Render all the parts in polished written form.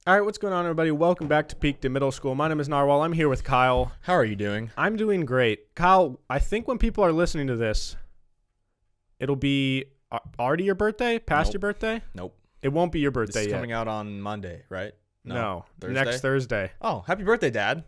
All right, what's going on, everybody? Welcome back to Peaked in Middle School. My name is Narwhal. I'm here with Kyle. How are you doing? I'm doing great. Kyle, I think when people are listening to this, it'll be already your birthday? Past Nope. your birthday? Nope. It won't be your birthday This is yet. coming out on Monday, right? No, Thursday? next Thursday. Oh, happy birthday, Dad.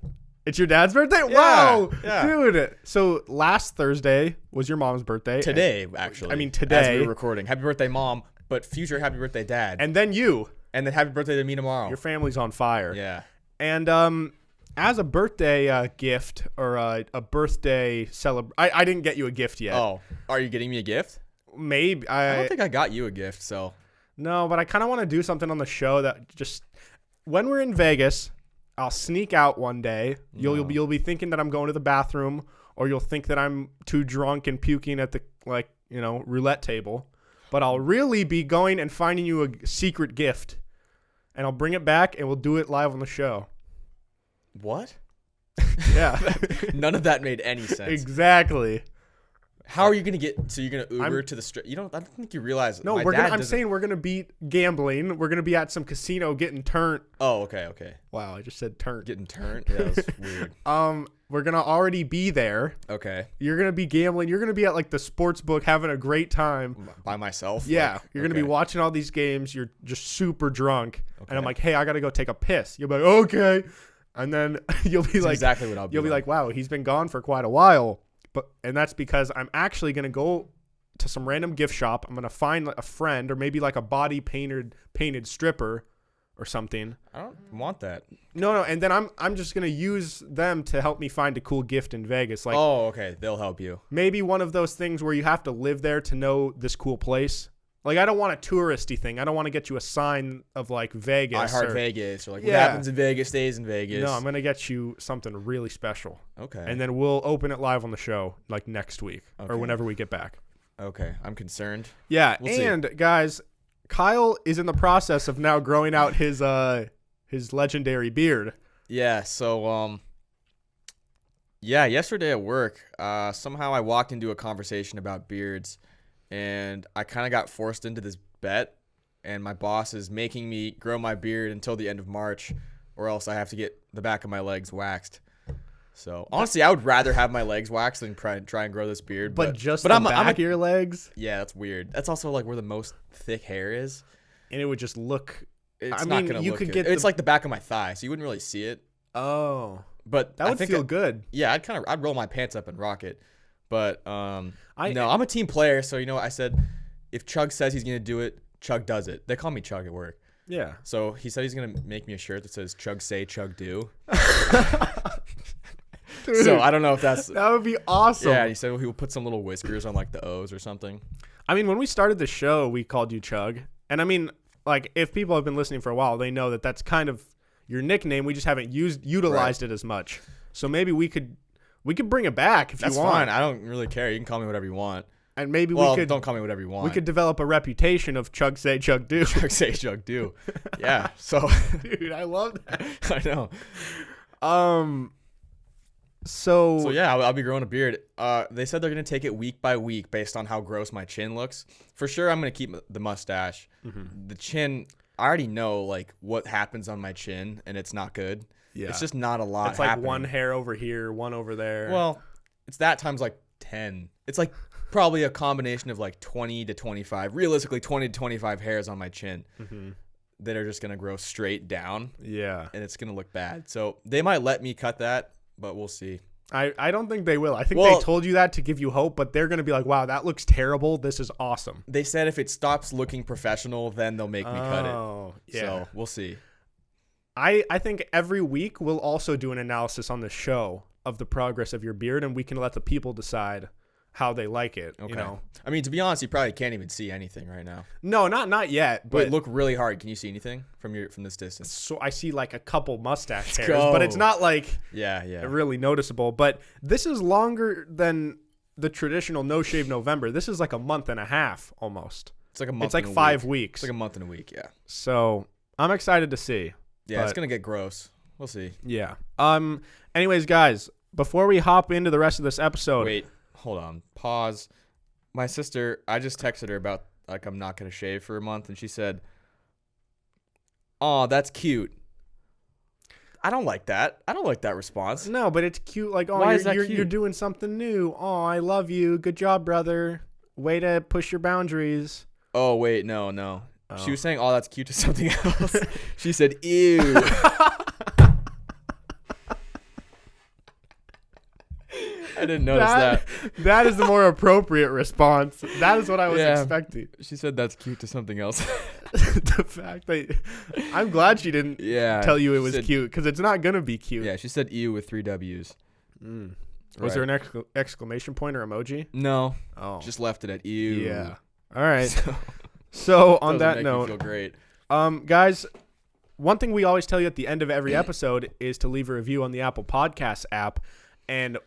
It's your dad's birthday? Yeah, Wow, yeah. dude. So last Thursday was your mom's birthday. Today, actually. I mean, As today. we were recording. Happy birthday, Mom, but future happy birthday, Dad. And then you. And then happy birthday to me tomorrow. Your family's on fire. Yeah. And as a birthday gift or a birthday I didn't get you a gift yet. Oh, are you getting me a gift? Maybe. I don't think I got you a gift, so. No, but I kind of want to do something on the show that just when we're in Vegas, I'll sneak out one day. You'll be thinking that I'm going to the bathroom, or you'll think that I'm too drunk and puking at the roulette table. But I'll really be going and finding you a secret gift, and I'll bring it back and we'll do it live on the show. What? Yeah, None of that made any sense. exactly. How are you going to get, so you're going to Uber to the strip? I don't think you realize. No, I'm saying we're gonna be gambling. We're gonna be at some casino getting turned. Oh, okay. Wow, I just said turned. Getting turned? Yeah, that was weird. We're gonna already be there. Okay. You're gonna be gambling. You're gonna be at like the sports book having a great time. By myself? Yeah, Like, you're gonna be watching all these games. You're just super drunk, and I'm Okay. like, hey, I gotta go take a piss. You'll be like, okay, and then you'll be That's like, exactly what I'll be you'll be like, wow, he's been gone for quite a while. And that's because I'm actually gonna go to some random gift shop. I'm gonna find a friend or maybe like a body painted stripper or something. I don't want that. No, and then I'm just gonna use them to help me find a cool gift in Vegas. Like, Oh, okay. They'll help you. maybe one of those things where you have to live there to know this cool place. Like, I don't want a touristy thing. I don't want to get you a sign of like Vegas. I heart or- Vegas. Or like, Yeah. what happens in Vegas stays in Vegas. No, I'm gonna get you something really special, Okay. and then we'll open it live on the show like next week or Okay. whenever we get back. Okay. I'm concerned. Yeah, We'll see. and guys, Kyle is in the process of now growing out his legendary beard. Yeah. So, yesterday at work, somehow I walked into a conversation about beards, and I kind of got forced into this bet, and my boss is making me grow my beard until the end of March, or else I have to get the back of my legs waxed. So honestly, I would rather have my legs waxed than try and grow this beard. But just but the I'm back of your legs, yeah, that's weird. That's also like where the most thick hair is. and it would just look. It's I not mean, gonna you look could good. get It's like the back of my thigh, so you wouldn't really see it. Oh, But that I would think feel good. Yeah, I'd roll my pants up and rock it. But no, I'm a team player, so I said if Chug says he's gonna do it, Chug does it. They call me Chug at work. Yeah. So he said he's gonna make me a shirt that says Chug say, Chug do. Dude, So I don't know if that's that would be awesome. yeah. He said he will put some little whiskers on like the O's or something. I mean, when we started the show, we called you Chug, and I mean, like, if people have been listening for a while, they know that that's kind of your nickname. We just haven't utilized it as much. So maybe we could bring it back if That's you want. fine. I don't really care. You can call me whatever you want. And maybe Well, we could don't call me whatever you want. we could develop a reputation of Chug say Chug do. Chug say, Chug do. Yeah. So Dude, I love that. I know. So Yeah, I'll be growing a beard. They said they're gonna take it week by week based on how gross my chin looks. For sure, I'm gonna keep the mustache. Mm-hmm. The chin, I already know like what happens on my chin, and it's not good. yeah, It's just not a lot. it's like happening. one hair over here, one over there. Well, it's that times like 10. It's like probably a combination of like 20 to 25. Realistically, 20 to 25 hairs on my chin that are just gonna grow straight down, yeah. and it's gonna look bad. So they might let me cut that, but we'll see. I don't think they will. I think Well- they told you that to give you hope, but they're gonna be like, wow, that looks terrible. This is awesome. They said if it stops looking professional, then they'll make me cut it. Oh, yeah. So we'll see. I think every week we'll also do an analysis on the show of the progress of your beard, and we can let the people decide how they like it. Okay. You know? I mean, to be honest, you probably can't even see anything right now. No, not yet. But But look really hard. Can you see anything from this distance? so I see like a couple mustache hairs, go. but it's not like Yeah. really noticeable. But this is longer than the traditional No Shave November. This is like a month and a half almost. It's like a month. It's like and a 5 week. weeks. It's like a month and a week. Yeah. So I'm excited to see. Yeah. It's But- gonna get gross. We'll see. Yeah. Anyways, guys, before we hop into the rest of this episode, Wait. Hold on. Pause. My sister. I just texted her about like I'm not gonna shave for a month, and she said, "Oh, that's cute." I don't like that. I don't like that response. No, but it's cute. Like, oh, Why is that you're cute? doing something new. Oh, I love you. Good job, brother. Way to push your boundaries. Oh, wait. No. Oh. She was saying, oh, that's cute to something else. She said, ew. I didn't notice that. That is the more appropriate response. That is what I was expecting. She said that's cute to something else. The fact that I'm glad she didn't tell you it was cute, because it's not gonna be cute. Yeah, she said ew with 3 W's. Was there an exclamation point or emoji? No. Oh, Just left it at ew. yeah. All right. So on that make note, me feel great. Guys, one thing we always tell you at the end of every episode is to leave a review on the Apple Podcasts app. And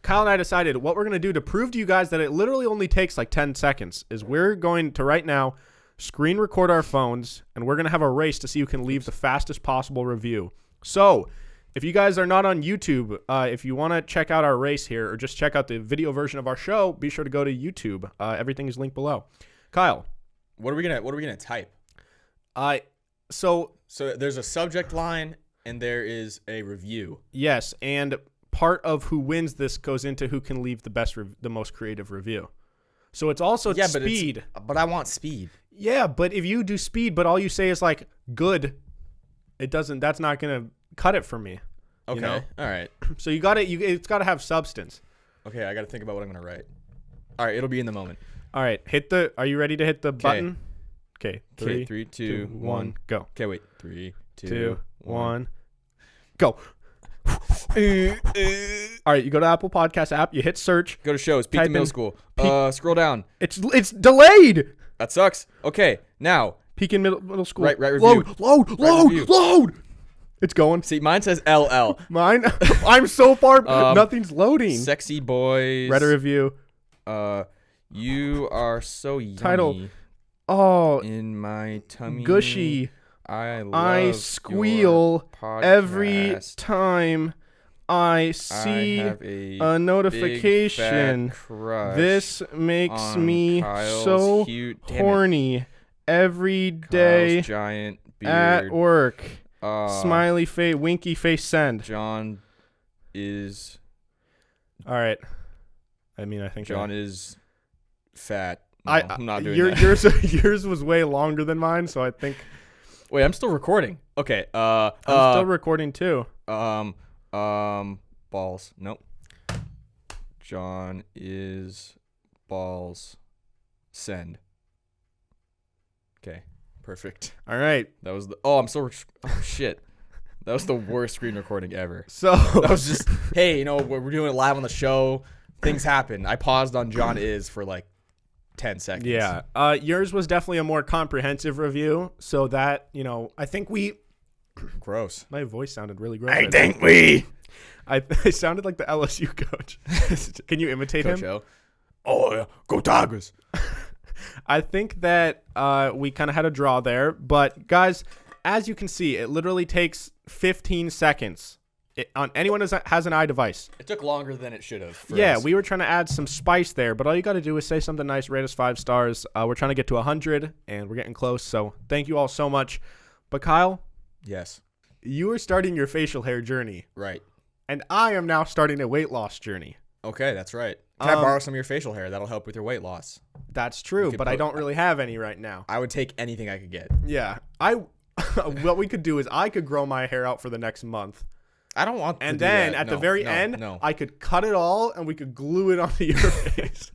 Kyle and I decided what we're going to do to prove to you guys that it literally only takes like 10 seconds is we're going to right now screen record our phones, and we're going to have a race to see who can leave the fastest possible review. So if you guys are not on YouTube, if you want to check out our race here or just check out the video version of our show, be sure to go to YouTube. Everything is linked below. Kyle. What are we gonna type? So there's a subject line and there is a review. Yes, and part of who wins this goes into who can leave the most creative review. So it's also speed. But I want speed. Yeah, but if you do speed, but all you say is like good, that's not gonna cut it for me. Okay. You know? All right. So it's gotta have substance. Okay, I gotta think about what I'm gonna write. All right, it'll be in the moment. All right, are you ready to hit the button? Okay. 3, 2, 1, go. Okay, wait. 3, 2, 1, go. All right, you go to Apple Podcast app, you hit search. Go to shows. Peak to middle school. Scroll down. It's delayed. That sucks. Okay, now. Peak in middle school. Right review. Load. It's going. See, mine says LL. Mine, I'm so far. Nothing's loading. Sexy boys. Read a review. You are so yummy. Title. Oh, in my tummy. Gushy. I squeal every time I see a notification. This makes me so horny every day giant beard. at work. Smiley face, winky face, send. John is. All right. I mean, I think John is fat. No, I'm not doing that. Yours was way longer than mine, so I think. Wait, I'm still recording. Okay. I'm still recording too. Balls. Nope. John is balls. Send. Okay. Perfect. All right. That was the. Oh, I'm so. Oh shit. That was the worst screen recording ever. So that was just. Hey, we're doing it live on the show. Things happen. I paused on John is for like 10 seconds. Yeah. Yours was definitely a more comprehensive review. So that, I think we. Gross. My voice sounded really gross. I sounded like the LSU coach. Can you imitate Coach him? O. Oh, yeah. Go Tigers. I think that we kind of had a draw there. But, guys, as you can see, it literally takes 15 seconds. On anyone who has an iDevice. It took longer than it should have. Yeah, we were trying to add some spice there, but all you got to do is say something nice, rate us 5 stars. We're trying to get to 100, and we're getting close, so thank you all so much. But Kyle? Yes. You are starting your facial hair journey. Right. And I am now starting a weight loss journey. Okay, that's right. Can I borrow some of your facial hair? That'll help with your weight loss. That's true, but I don't really have any right now. I would take anything I could get. Yeah. What we could do is I could grow my hair out for the next month. I don't want to and do then that. at the very end, I could cut it all and we could glue it onto your face.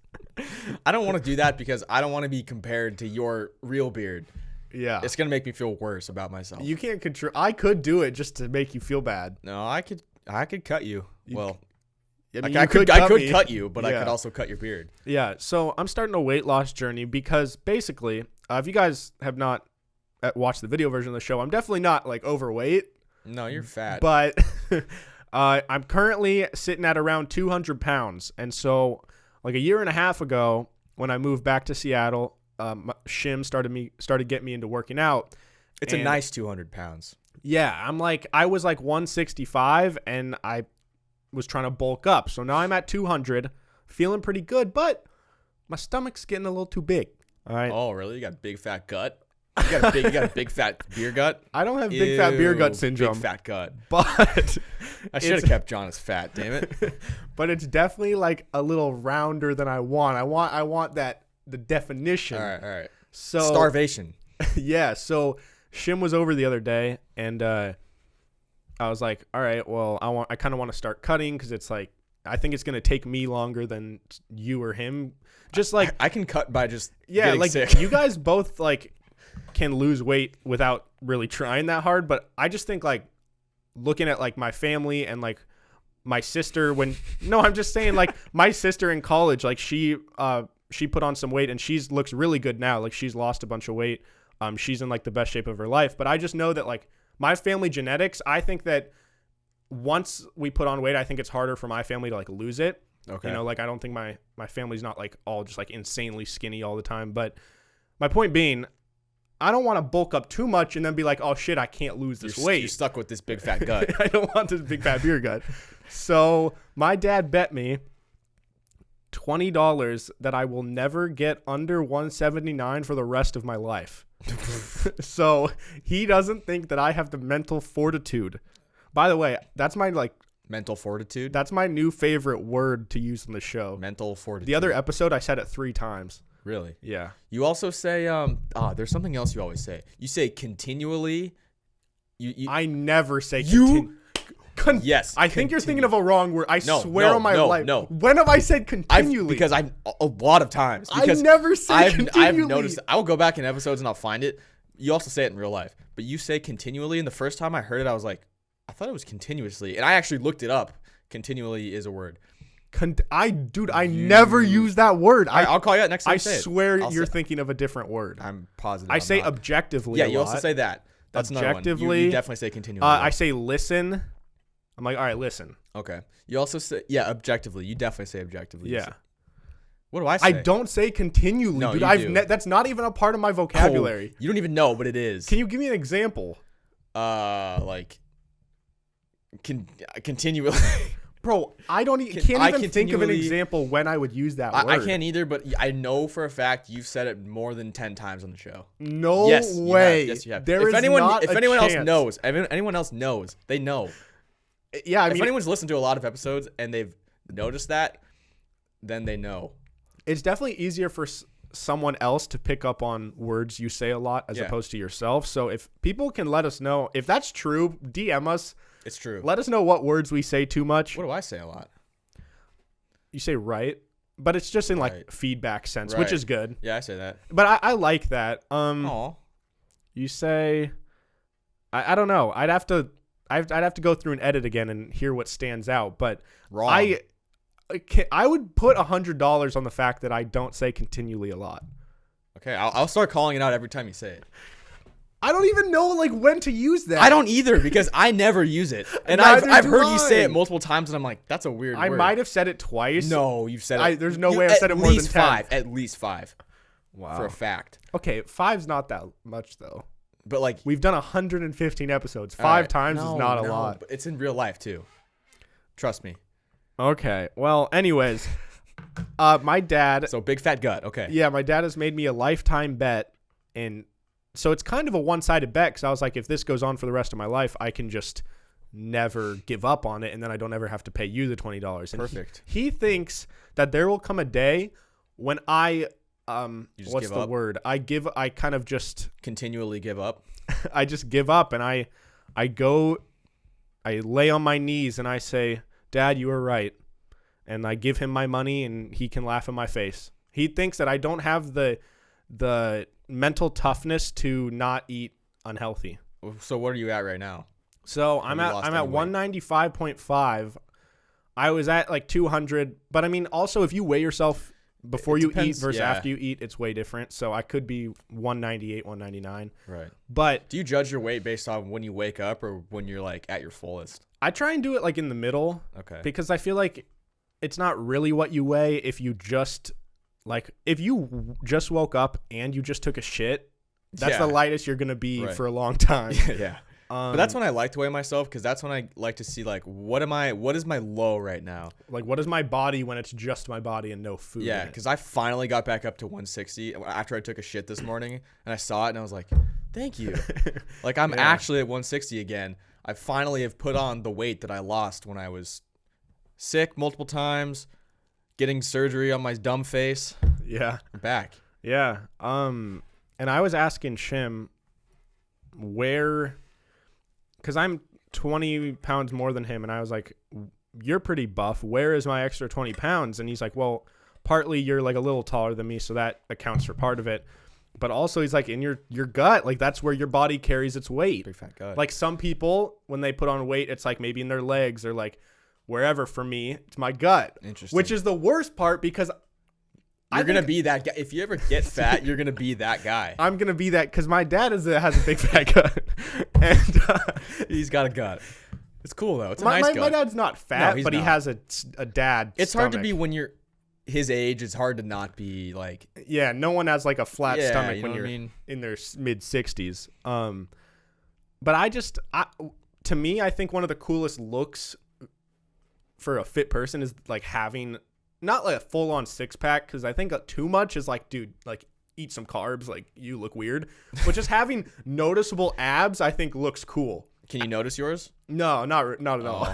I don't want to do that because I don't want to be compared to your real beard. Yeah. It's going to make me feel worse about myself. You can't control. I could do it just to make you feel bad. No, I could cut you. Well, I could cut you, but I could also cut your beard. Yeah. So I'm starting a weight loss journey because basically, if you guys have not watched the video version of the show, I'm definitely not like overweight. No, you're fat. But I'm currently sitting at around 200 pounds. And so like a year and a half ago, when I moved back to Seattle, Shim started getting me into working out. It's a nice 200 pounds. Yeah. I was like 165 and I was trying to bulk up. So now I'm at 200, feeling pretty good, but my stomach's getting a little too big. All right. Oh, really? You got a big fat gut? You got a big fat beer gut. I don't have big fat beer gut Ew, syndrome. Big fat gut. But I should have kept John as fat. Damn it. But it's definitely like a little rounder than I want. I want that the definition. All right. So Starvation. yeah. So Shim was over the other day, and I was like, all right, well, I kind of want to start cutting because it's like I think it's gonna take me longer than you or him. Just like I can cut by just like sick. you guys both like can lose weight without really trying that hard, but I just think like looking at like my family and like my sister I'm just saying like my sister in college, like she put on some weight and looks really good now. Like she's lost a bunch of weight. She's in like the best shape of her life, but I just know that like my family genetics, I think that once we put on weight, I think it's harder for my family to like lose it. Okay. You know, like I don't think my family's not like all just like insanely skinny all the time. But my point being, I don't want to bulk up too much and then be like, oh shit, I can't lose this weight. You're stuck with this big fat gut. I don't want this big fat beer gut. So my dad bet me $20 that I will never get under 179 for the rest of my life. So he doesn't think that I have the mental fortitude. By the way, that's my like mental fortitude. That's my new favorite word to use in the show. Mental fortitude. The other episode, I said it 3 times. Really? Yeah. You also say there's something else you always say. You say continually. I never say yes. I think you're thinking of a wrong word. I swear on my life. No. When have I said continually? Because a lot of times. Because I never say continually. I've noticed. I will go back in episodes and I'll find it. You also say it in real life, but you say continually. And the first time I heard it, I was like, I thought it was continuously, and I actually looked it up. Continually is a word. I never use that word. I'll call you out next time. I swear you're thinking of a different word. I'm positive. I say objectively. Yeah, you also say that. That's objectively. Another one. You definitely say continually. I say listen. I'm like, all right, listen. Okay. You also say objectively. You definitely say objectively. Yeah. What do I say? I don't say continually, no, dude. You do. That's not even a part of my vocabulary. You don't even know, but it is. Can you give me an example? Continually. Bro, I can't even think of an example when I would use that word. I can't either, but I know for a fact you've said it more than 10 times on the show. No way. Yes, you have. If anyone else knows, they know. Yeah, I mean, if anyone's listened to a lot of episodes and they've noticed that, then they know. It's definitely easier for someone else to pick up on words you say a lot as opposed to yourself. So if people can let us know if that's true, DM us. It's true. Let us know what words we say too much. What do I say a lot? You say right, but it's just in like feedback sense, which is good. Yeah, I say that. But I like that. You say, I don't know. I'd have to go through and edit again and hear what stands out. But wrong. I would put $100 on the fact that I don't say continually a lot. Okay, I'll start calling it out every time you say it. I don't even know like when to use that. I don't either because I never use it, and I've heard you say it multiple times, and I'm like, that's a weird word. I might have said it twice. No, you've said it. There's no way I've said it more than 10. At least 5. Wow, for a fact. Okay, 5's not that much though. But like we've done 115 episodes. 5 times is not a lot. But it's in real life too. Trust me. Okay. Well, anyways, my dad. So big fat gut. Okay. Yeah, my dad has made me a lifetime bet, and so it's kind of a one-sided bet because I was like, if this goes on for the rest of my life, I can just never give up on it, and then I don't ever have to pay you the $20. And perfect. He thinks that there will come a day when I what's the word? I kind of just continually give up. I just give up, and I lay on my knees and I say, Dad, you were right. And I give him my money and he can laugh in my face. He thinks that I don't have the mental toughness to not eat unhealthy. So what are you at right now? So I'm at 195.5. I was at like 200, but I mean also if you weigh yourself before you eat versus after you eat, it's way different. So I could be 198, 199. Right. But do you judge your weight based on when you wake up or when you're like at your fullest? I try and do it like in the middle. Okay. Because I feel like it's not really what you weigh if you just woke up and you just took a shit. That's the lightest you're going to be for a long time. Yeah. But that's when I like to weigh myself, because that's when I like to see like what is my low right now? Like, what is my body when it's just my body and no food? Yeah, in it? because I finally got back up to 160 after I took a shit this morning, and I saw it and I was like, thank you. Like, I'm actually at 160 again. I finally have put on the weight that I lost when I was sick multiple times, getting surgery on my dumb face. Yeah. I'm back. Yeah. And I was asking Shim where, because I'm 20 pounds more than him, and I was like, you're pretty buff. Where is my extra 20 pounds? And he's like, well, partly you're like a little taller than me, so that accounts for part of it. But also he's like, in your gut, like that's where your body carries its weight. Big fat gut. Like some people, when they put on weight, it's like maybe in their legs or like wherever. For me, it's my gut. Interesting. Which is the worst part, because you're going to be that guy. If you ever get fat, you're going to be that guy. I'm going to be that, because my dad has a big fat gut. And he's got a gut. It's cool, though. It's a nice gut. My dad's not fat, but he has a dad It's stomach. hard to be when you're his age. It's hard to not be like... Yeah, no one has like a flat stomach when you're in their mid-60s. But to me, I think one of the coolest looks for a fit person is like having... Not like a full-on six-pack, because I think too much is like, dude, like eat some carbs, like you look weird. But just having noticeable abs, I think looks cool. Can you notice yours? No, not at all.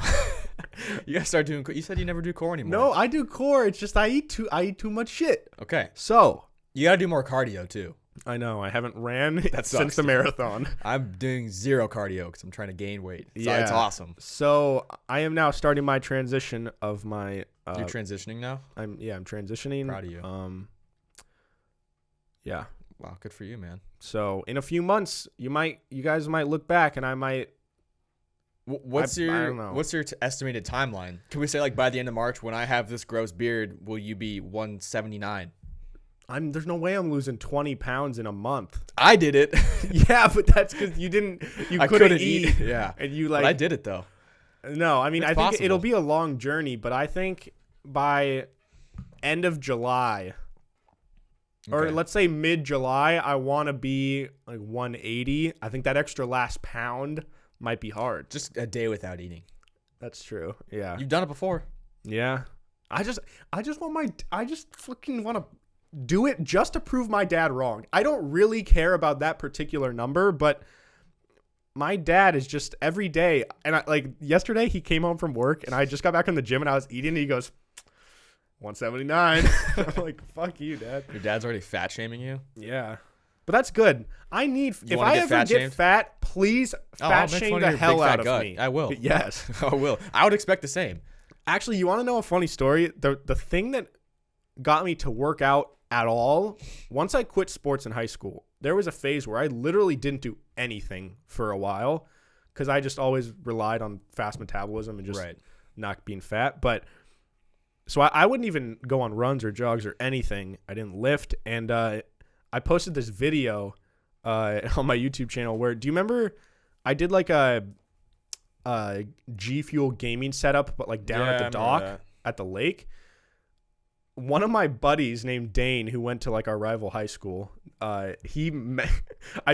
You gotta start doing. You said you never do core anymore. No, I do core. It's just I eat too much shit. Okay, so you gotta do more cardio too. I know I haven't ran since the dude. Marathon. I'm doing zero cardio because I'm trying to gain weight. Yeah, it's awesome. So I am now starting my transition of my. You're transitioning now. I'm transitioning. Proud of you. Yeah. Wow, good for you, man. So in a few months, you guys might look back, and I might. What's I your don't know. What's your estimated timeline? Can we say like by the end of March, when I have this gross beard, will you be 179? There's no way I'm losing 20 pounds in a month. I did it. Yeah, but that's because you couldn't eat. Yeah, and you but I did it though. No, I mean, It's I think possible. it'll be a long journey, but I think by end of July, or let's say mid-July, I want to be like 180. I think that extra last pound might be hard. Just a day without eating. That's true. Yeah. You've done it before. Yeah. I just fucking want to do it just to prove my dad wrong. I don't really care about that particular number, but my dad is just every day. And yesterday he came home from work and I just got back from the gym and I was eating and he goes, 179. I'm like, fuck you, Dad. Your dad's already fat shaming you? Yeah. But that's good. If I ever get fat, please fat shame the hell out of me. I will. Yes. I will. I would expect the same. Actually, you want to know a funny story? The thing that got me to work out at all, once I quit sports in high school, there was a phase where I literally didn't do anything for a while because I just always relied on fast metabolism and just not being fat. But so I wouldn't even go on runs or jogs or anything. I didn't lift. And I posted this video on my YouTube channel where, do you remember I did like a G Fuel gaming setup, but like down at the dock at the lake? One of my buddies named Dane, who went to like our rival high school, I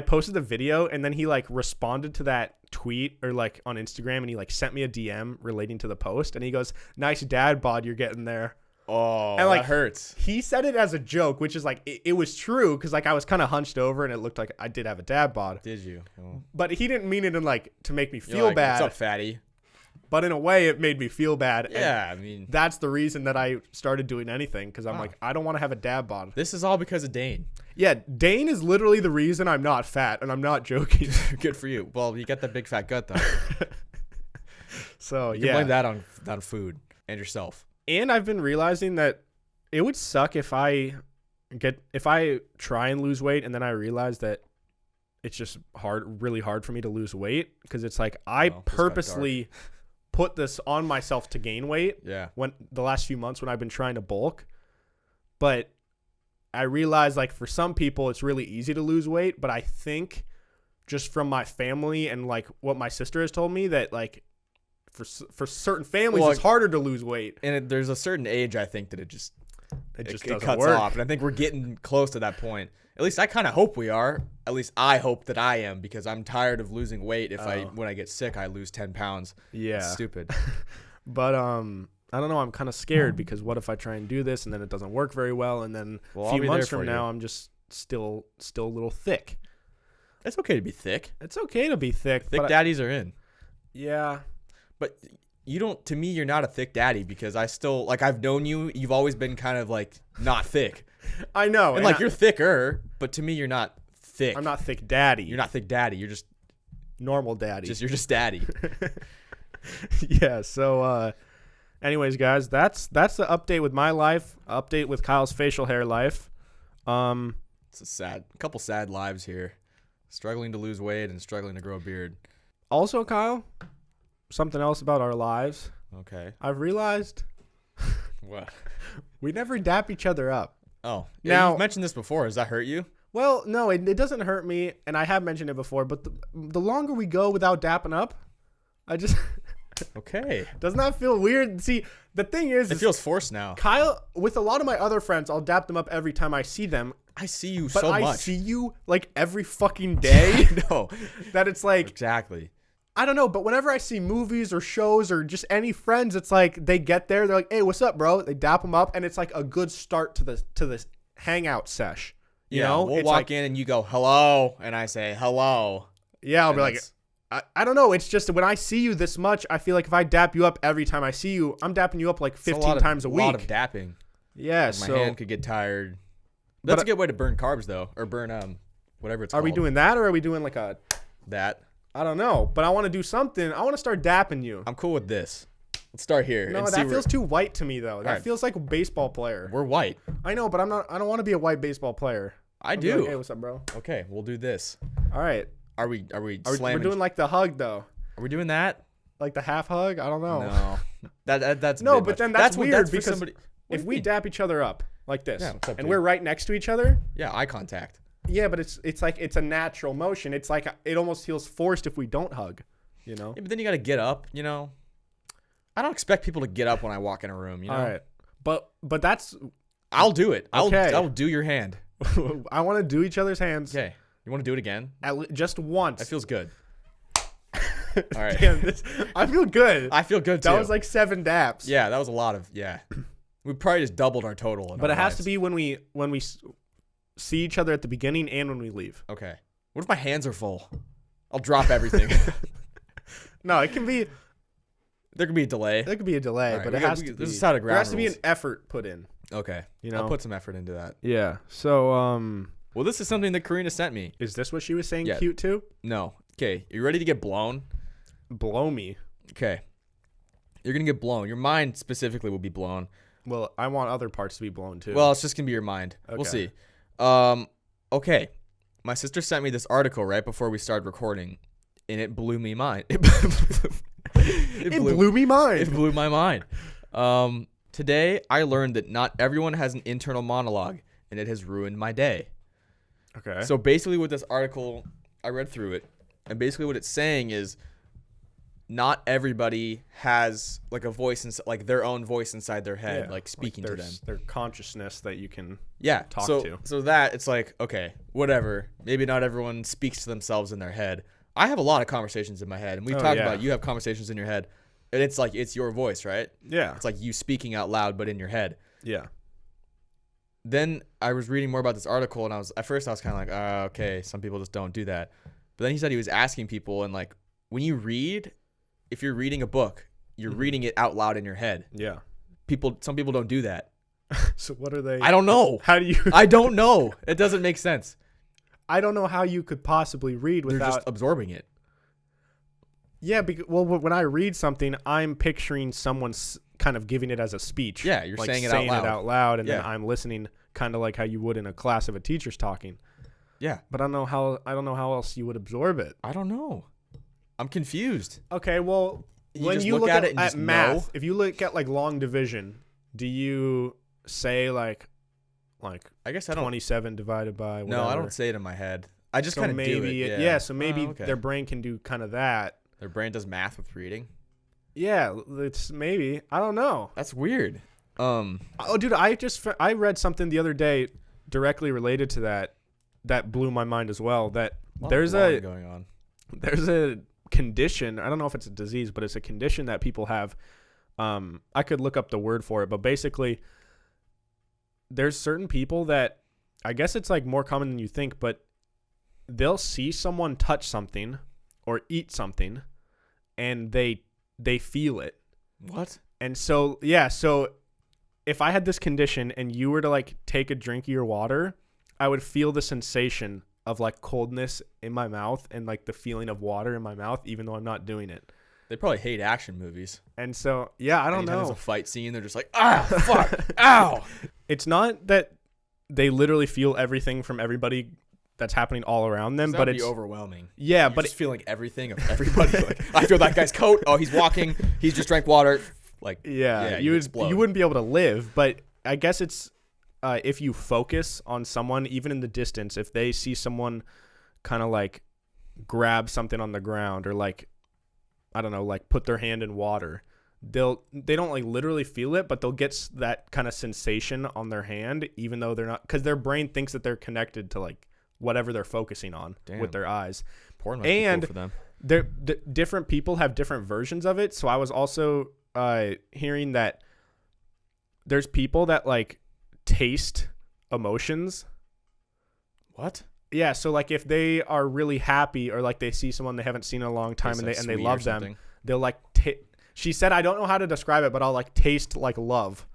posted the video and then he like responded to that tweet or like on Instagram and he like sent me a DM relating to the post and he goes, "Nice dad bod you're getting there." Oh, and like that hurts. He said it as a joke, which is like it was true because like I was kind of hunched over and it looked like I did have a dad bod. Did you? Oh. But he didn't mean it in like to make me feel like, bad. What's up, fatty? But in a way, it made me feel bad. Yeah, I mean, that's the reason that I started doing anything because I'm like, I don't want to have a dad bod. This is all because of Dane. Yeah, Dane is literally the reason I'm not fat, and I'm not joking. Good for you. Well, you got that big fat gut though. So you can blame that on food and yourself. And I've been realizing that it would suck if I try and lose weight and then I realize that it's just really hard for me to lose weight because it's like I purposely put this on myself to gain weight. Yeah. When the last few months when I've been trying to bulk, but I realize like for some people it's really easy to lose weight, but I think just from my family and like what my sister has told me that like for certain families it's harder to lose weight. And there's a certain age I think that It just it doesn't cuts work. off. And I think we're getting close to that point. At least I kind of hope we are. At least I hope that I am, because I'm tired of losing weight. When I get sick, I lose 10 pounds. Yeah. It's stupid. But I don't know. I'm kind of scared because what if I try and do this and then it doesn't work very well, and then Well, a I'll few be there months for from you. now I'm just still a little thick. It's okay to be thick. It's okay to be thick. Thick but daddies are in. yeah. But you don't, to me, you're not a thick daddy, because I still, like, I've known you. You've always been kind of like not thick. I know. And like, you're thicker, but to me, you're not thick. I'm not thick daddy. You're not thick daddy. You're just normal daddy. you're just daddy. Yeah. So, anyways, guys, that's the update with my life. Update with Kyle's facial hair life. It's a couple sad lives here. Struggling to lose weight and struggling to grow a beard. Also, Kyle, something else about our lives. Okay. I've realized What? we never dap each other up. Oh. Yeah, Now- you've mentioned this before. Does that hurt you? Well, no, it doesn't hurt me, and I have mentioned it before, but the longer we go without dapping up, I just... Okay. Doesn't that feel weird? See, the thing is It feels forced now. Kyle, with a lot of my other friends, I'll dap them up every time I see them, I see you but so I much. see you, like, every fucking day. No. That it's like... Exactly. I don't know, but whenever I see movies or shows or just any friends, it's like they get there, they're like, "Hey, what's up, bro?" They dap them up, and it's like a good start to this hangout sesh. You know, we'll it's walk like, in and you go, hello, and I say, hello. yeah, I'll be And like, that's- I don't know. It's just when I see you this much, I feel like if I dap you up every time I see you, I'm dapping you up like it's 15 times a lot week. of dapping. Yeah, My so hand could get tired. But That's a good way to burn carbs, though, or burn whatever it's are called. we doing that or are we doing like a? That? I don't know, but I want to do something. I want to start dapping you. I'm cool with this. Let's start here. No, and see that where- feels too white to me though. That Alright. feels like a baseball player. We're white. I know, but I'm not. I don't want to be a white baseball player. I I'll be do. like, hey, what's up, bro? Okay, we'll do this. All right. Are we We're slamming? doing like the hug though, Are we doing that? like the half hug. I don't know. No. That's a No, bit but much. then that's what- weird for because somebody. What If do you we mean? dap each other up like this, Yeah, what's up, and dude? we're right next to each other, Yeah, eye contact. yeah, but it's like it's a natural motion. It's like it almost feels forced if we don't hug, you know. Yeah, but then you got to get up. You know, I don't expect people to get up when I walk in a room. You know, All right, but that's I'll do it. Okay. I'll do your hand. I want to do each other's hands Okay, you want to do it again? just once. That feels good. All right. Damn, I feel good. I feel good too. That was like 7 daps. Yeah, that was a lot of We probably just doubled our total. But it has to be when we see each other at the beginning and when we leave. Okay. What if my hands are full? I'll drop everything. No, it can be. There could be a delay. There could be a delay, All right, but we it got- has we- to this be. is how the There has ground to be an rules. effort put in. Okay. You know. I'll put some effort into that. Yeah. So Well, this is something that Karina sent me. is this what she was saying? Yeah. Cute too? No. Okay. You ready to get blown? Blow me. Okay. You're going to get blown. Your mind specifically will be blown. Well, I want other parts to be blown too. Well, it's just going to be your mind. We'll Okay. see. Okay. My sister sent me this article right before we started recording, and it blew me mind. It blew me mind. It blew my mind. Today, I learned that not everyone has an internal monologue, and it has ruined my day. Okay. So basically with this article, I read through it, and basically what it's saying is not everybody has like a voice, like their own voice inside their head, Yeah, like speaking to them. Their consciousness that you can. Yeah. talk so, to. So that it's like, okay, whatever. Maybe not everyone speaks to themselves in their head. I have a lot of conversations in my head, and we've Oh, talked yeah. about you have conversations in your head, and it's like it's your voice, right? Yeah. It's like you speaking out loud, but in your head. Yeah. Then I was reading more about this article, and at first I was kind of like, okay, some people just don't do that. But then he said he was asking people, and like when you read, if you're reading a book, you're reading it out loud in your head. Yeah. Some people don't do that. So what are they? I don't know. How do you? I don't know. It doesn't make sense. I don't know how you could possibly read They're without. just absorbing it. Yeah. Well, when I read something, I'm picturing someone's kind of giving it as a speech. Yeah, you're like saying it out loud. and then Yeah. I'm listening, kind of like how you would in a class of a teacher's talking. Yeah. But I don't know how else you would absorb it. I don't know. I'm confused. Okay, well, You when just you look look at at, it and just math, know? if you look at like long division, do you say like I guess I don't. 27 divided by whatever? No, I don't say it in my head. I just So kind of do maybe it. yeah. So maybe Oh, okay. their brain can do kind of that. Their brain does math with reading. Yeah, it's maybe. I don't know. That's weird. Oh, dude, I read something the other day directly related to that blew my mind as well. That there's going on. There's a condition. I don't know if it's a disease, but it's a condition that people have. I could look up the word for it, but basically, there's certain people that I guess it's like more common than you think, but they'll see someone touch something or eat something, and they feel it. What? And so yeah, so if I had this condition and you were to like take a drink of your water, I would feel the sensation of like coldness in my mouth and like the feeling of water in my mouth, even though I'm not doing it. They probably hate action movies. And so, yeah, I don't Anytime know. there's a fight scene, they're just like, ah, fuck, ow. It's not that they literally feel everything from everybody that's happening all around them, but it's overwhelming. Yeah, You're but just feeling everything of everybody. Like, I feel that guy's coat. Oh, he's walking. He's just drank water. Like, yeah, you wouldn't be able to live. But I guess it's if you focus on someone, even in the distance, if they see someone kind of like grab something on the ground or like, I don't know, like put their hand in water, they don't like literally feel it, but they'll get that kind of sensation on their hand, even though they're not, because their brain thinks that they're connected to like whatever they're focusing on with their eyes. Porn must be cool for them. Different people have different versions of it. So I was also hearing that there's people that like taste emotions. What? Yeah, so like if they are really happy or like they see someone they haven't seen in a long time and they love them, they'll like she said, I don't know how to describe it, but I'll like taste like love.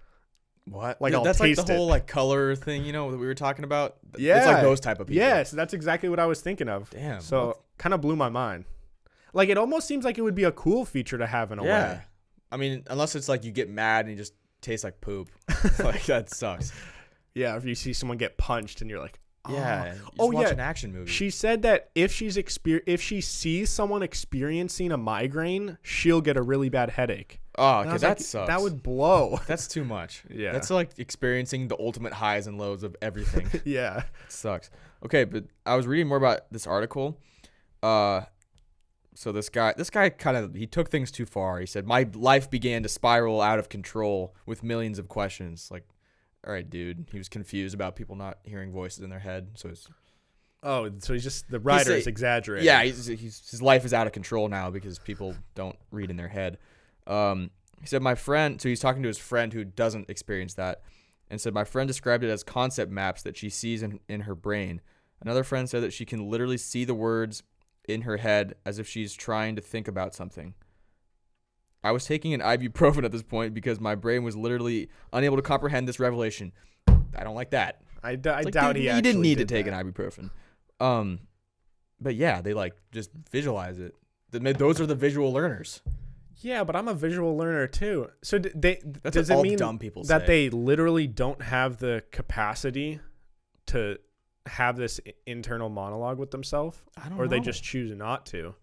What? Like that's I'll taste like the whole like color thing, that we were talking about. Yeah, it's like those type of people. Yeah, so that's exactly what I was thinking of. Damn. So kind of blew my mind. Like it almost seems like it would be a cool feature to have in a way. I mean, unless it's like you get mad and you just taste like poop. Like that sucks. Yeah, if you see someone get punched and you're like, yeah. Watch an action movie. She said that if she sees someone experiencing a migraine, she'll get a really bad headache. Oh, okay, that sucks. That would blow. That's too much. Yeah. That's like experiencing the ultimate highs and lows of everything. Yeah. It sucks. Okay, but I was reading more about this article. So this guy he took things too far. He said, my life began to spiral out of control with millions of questions. Like, all right, dude. He was confused about people not hearing voices in their head. So he's just, the writer is exaggerating. Yeah, his life is out of control now because people don't read in their head. He said, my friend, so he's talking to his friend who doesn't experience that, and said, my friend described it as concept maps that she sees in her brain. Another friend said that she can literally see the words in her head as if she's trying to think about something. I was taking an ibuprofen at this point because my brain was literally unable to comprehend this revelation. I don't like that. I doubt he didn't need to take an ibuprofen. But yeah, they like just visualize it. Those are the visual learners. Yeah, but I'm a visual learner too. So does it mean dumb people that say. They literally don't have the capacity to have this internal monologue with themselves? I don't know. Or they just choose not to?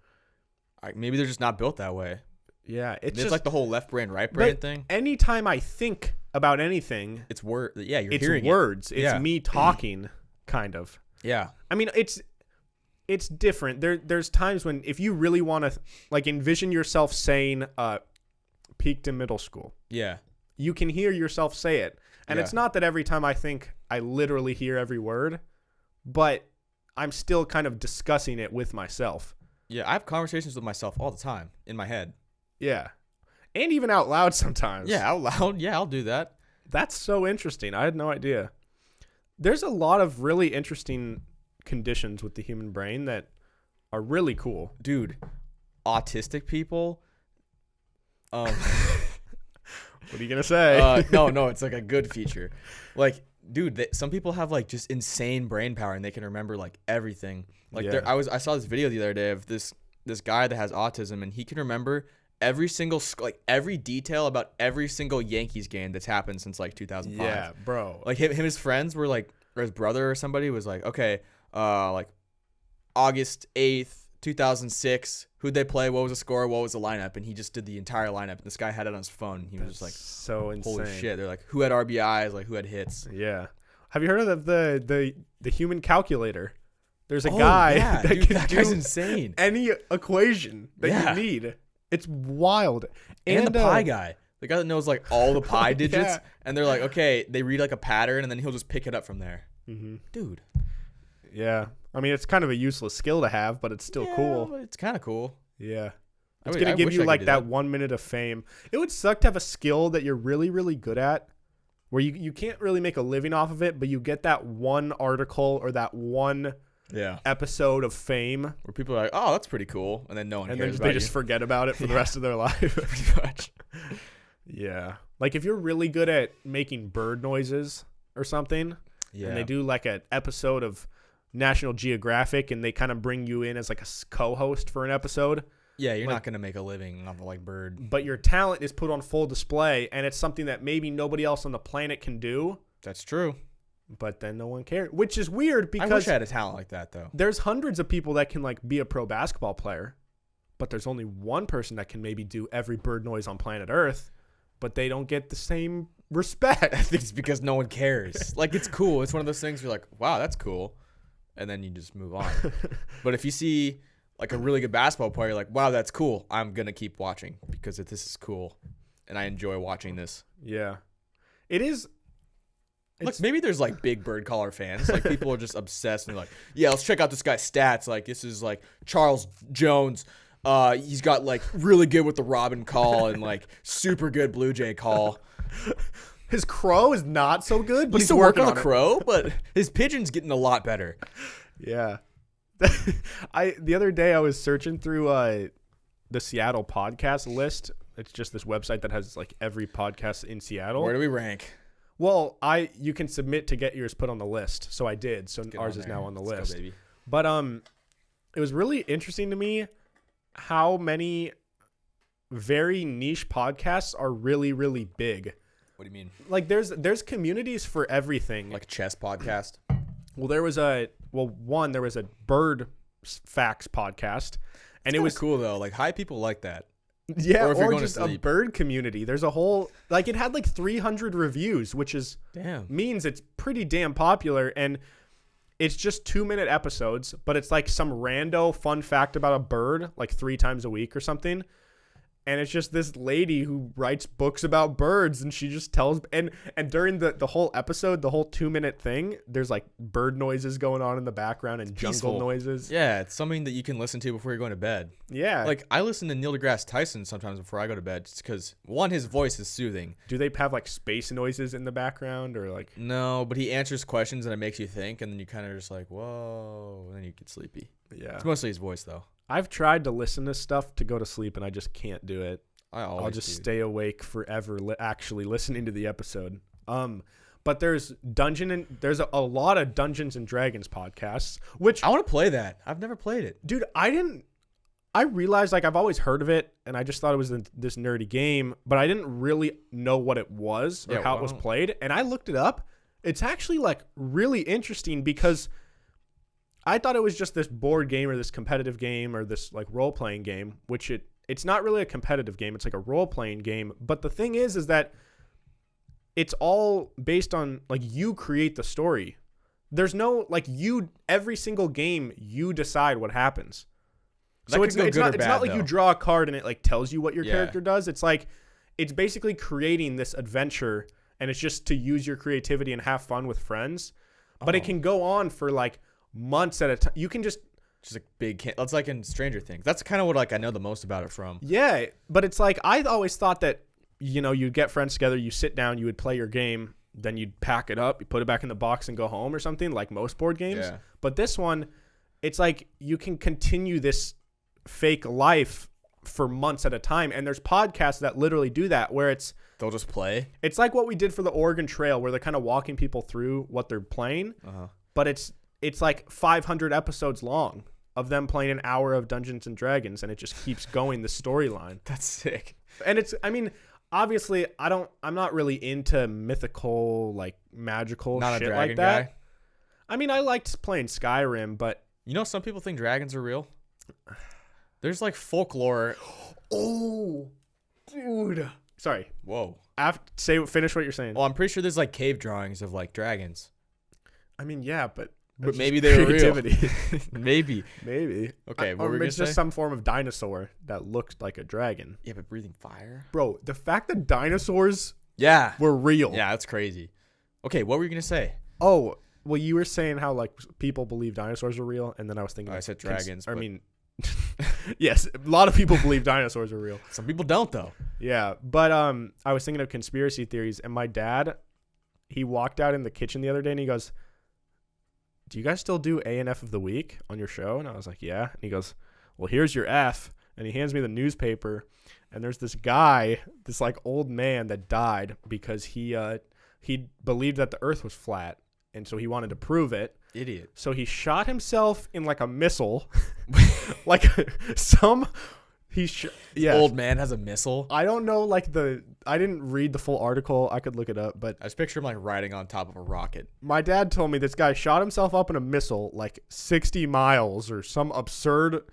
Maybe they're just not built that way. Yeah, it's just like the whole left brain, right brain thing. Anytime I think about anything, it's word. Yeah, it's words. It's me talking, kind of. Yeah. I mean, it's different. There's times when if you really want to like envision yourself saying peaked in middle school. Yeah. You can hear yourself say it. And it's not that every time I think I literally hear every word, but I'm still kind of discussing it with myself. Yeah, I have conversations with myself all the time in my head. Yeah. And even out loud sometimes. Yeah, out loud. Yeah, I'll do that. That's so interesting. I had no idea. There's a lot of really interesting conditions with the human brain that are really cool. Dude, autistic people. What are you going to say? No, it's like a good feature. Like, dude, some people have like just insane brain power and they can remember like everything. Like I saw this video the other day of this guy that has autism and he can remember every detail about every single Yankees game that's happened since like 2005. Yeah, bro. Like his friends were like, or his brother or somebody was like, okay, like August 8th, 2006, who'd they play? What was the score? What was the lineup? And he just did the entire lineup. And this guy had it on his phone. He was just like, so insane. Holy shit. They're like, who had RBIs? Like who had hits? Yeah. Have you heard of the human calculator? There's a guy that guy's insane. Any equation that you need. It's wild. And the pie guy. The guy that knows like all the pi digits, Yeah. and they're like, okay, they read like a pattern, and then he'll just pick it up from there. Mm-hmm. Dude. Yeah. I mean, it's kind of a useless skill to have, but it's still cool. But it's kind of cool. Yeah. I It's would- going I to give wish I you could like do that 1 minute of fame. It would suck to have a skill that you're really, really good at where you can't really make a living off of it, but you get that one article or that one Yeah. episode of fame, Where people are like, oh, that's pretty cool, and then no one and cares then about they just you. forget about it for the rest of their life. Pretty much. Yeah. Like if you're really good at making bird noises or something, Yeah. and they do like an episode of National Geographic and they kind of bring you in as like a co-host for an episode, Yeah, you're like- not gonna make a living off of like bird. but your talent is put on full display and it's something that maybe nobody else on the planet can do, That's true. but then no one cares, which is weird I wish because I had a talent like that though. there's hundreds of people that can like be a pro basketball player, but there's only one person that can maybe do every bird noise on planet Earth, but they don't get the same respect. I think it's because no one cares. Like it's cool. It's one of those things you're like, wow, that's cool, and then you just move on. But if you see like a really good basketball player, you're like, wow, that's cool. I'm gonna keep watching because this is cool, and I enjoy watching this. Yeah. It is. Look, maybe there's like big bird caller fans. Like people are just obsessed and they're like, yeah, let's check out this guy's stats. Like this is like Charles Jones. He's got like really good with the Robin call and like super good Blue Jay call. His crow is not so good, but He's he's still working working on on the it. crow, but his pigeon's getting a lot better. Yeah. The other day I was searching through the Seattle podcast list. It's just this website that has like every podcast in Seattle. Where do we rank? Well, you can submit to get yours put on the list, so I did. So Get ours on is there. now on the Let's list. go, baby. But it was really interesting to me how many very niche podcasts are really, really big. What do you mean? Like there's communities for everything. Like chess podcast? Well, there was a bird facts podcast, and it was cool though. Like high people like that. yeah, or if you're or going to just a sleep. bird community. There's a whole like it had like 300 reviews, which is Damn. means it's pretty damn popular, and it's just 2-minute episodes, but it's like some rando fun fact about a bird like 3 times a week or something. And it's just this lady who writes books about birds, and she just tells and during the whole episode, the whole 2-minute thing, there's like bird noises going on in the background and jungle Peaceful. noises. Yeah, it's something that you can listen to before you're going to bed. Yeah. Like I listen to Neil deGrasse Tyson sometimes before I go to bed, just because one, his voice is soothing. do they have like space noises in the background or like No, but he answers questions and it makes you think, and then you kind of just like, whoa, and then you get sleepy. yeah. It's mostly his voice though. I've tried to listen to stuff to go to sleep and I just can't do it. I'll I'll just stay awake forever actually listening to the episode. But there's a lot of Dungeons and Dragons podcasts, which I want to play that. I've never played it. dude, I realized like I've always heard of it and I just thought it was this nerdy game, but I didn't really know what it was or Yeah, how it was played. And I looked it up. It's actually like really interesting because I thought it was just this board game or this competitive game or this like role-playing game, which it's not really a competitive game. It's like a role-playing game. But the thing is that it's all based on like you create the story. There's no like every single game you decide what happens. That So could it's go good or not bad, like you though. draw a card and it like tells you what your Yeah. character does. It's like it's basically creating this adventure and it's just to use your creativity and have fun with friends. But it Oh. can go on for like months at a time. You can just Just like that's like in Stranger Things. That's kind of what like I know the most about it from. yeah, but it's like I always thought that you'd get friends together, you sit down, you would play your game, then you'd pack it up, you put it back in the box and go home or something like most board games. Yeah. But this one, it's like you can continue this fake life for months at a time, and there's podcasts that literally do that where it's They'll just play. like what we did for the Oregon Trail where they're kind of walking people through what they're playing, but it's like 500 episodes long of them playing an hour of Dungeons and Dragons, and it just keeps going the storyline. That's sick. And it's, I mean, obviously I'm not really into mythical, like magical Not a shit dragon like that. guy. I mean, I liked playing Skyrim, but You know, some people think dragons are real. There's like folklore. oh, dude. Sorry. Whoa. Finish what you're saying. Well, I'm pretty sure there's like cave drawings of like dragons. I mean, yeah, but But maybe they were real. creativity. Maybe. Maybe. Okay, what Or were we it's gonna just say? some form of dinosaur that looked like a dragon. Yeah, but breathing fire. Bro, the fact that dinosaurs Yeah. were real. Yeah, that's crazy. Okay, what were you gonna say? Oh, well, you were saying how like people believe dinosaurs are real, and then I was thinking. I said dragons. I but mean, yes, a lot of people believe dinosaurs are real. some people don't though. Yeah, but I was thinking of conspiracy theories, and my dad, he walked out in the kitchen the other day, and he goes, "Do you guys still do A and F of the week on your show?" And I was like, "Yeah." And he goes, "Well, here's your F," and he hands me the newspaper, and there's this guy, this like old man that died because he believed that the Earth was flat, and so he wanted to prove it. Idiot. So he shot himself in like a missile, like some. Yeah. Old man has a missile. I don't know, like I didn't read the full article. I could look it up, but I just picture him like riding on top of a rocket. my dad told me this guy shot himself up in a missile like 60 miles or some absurd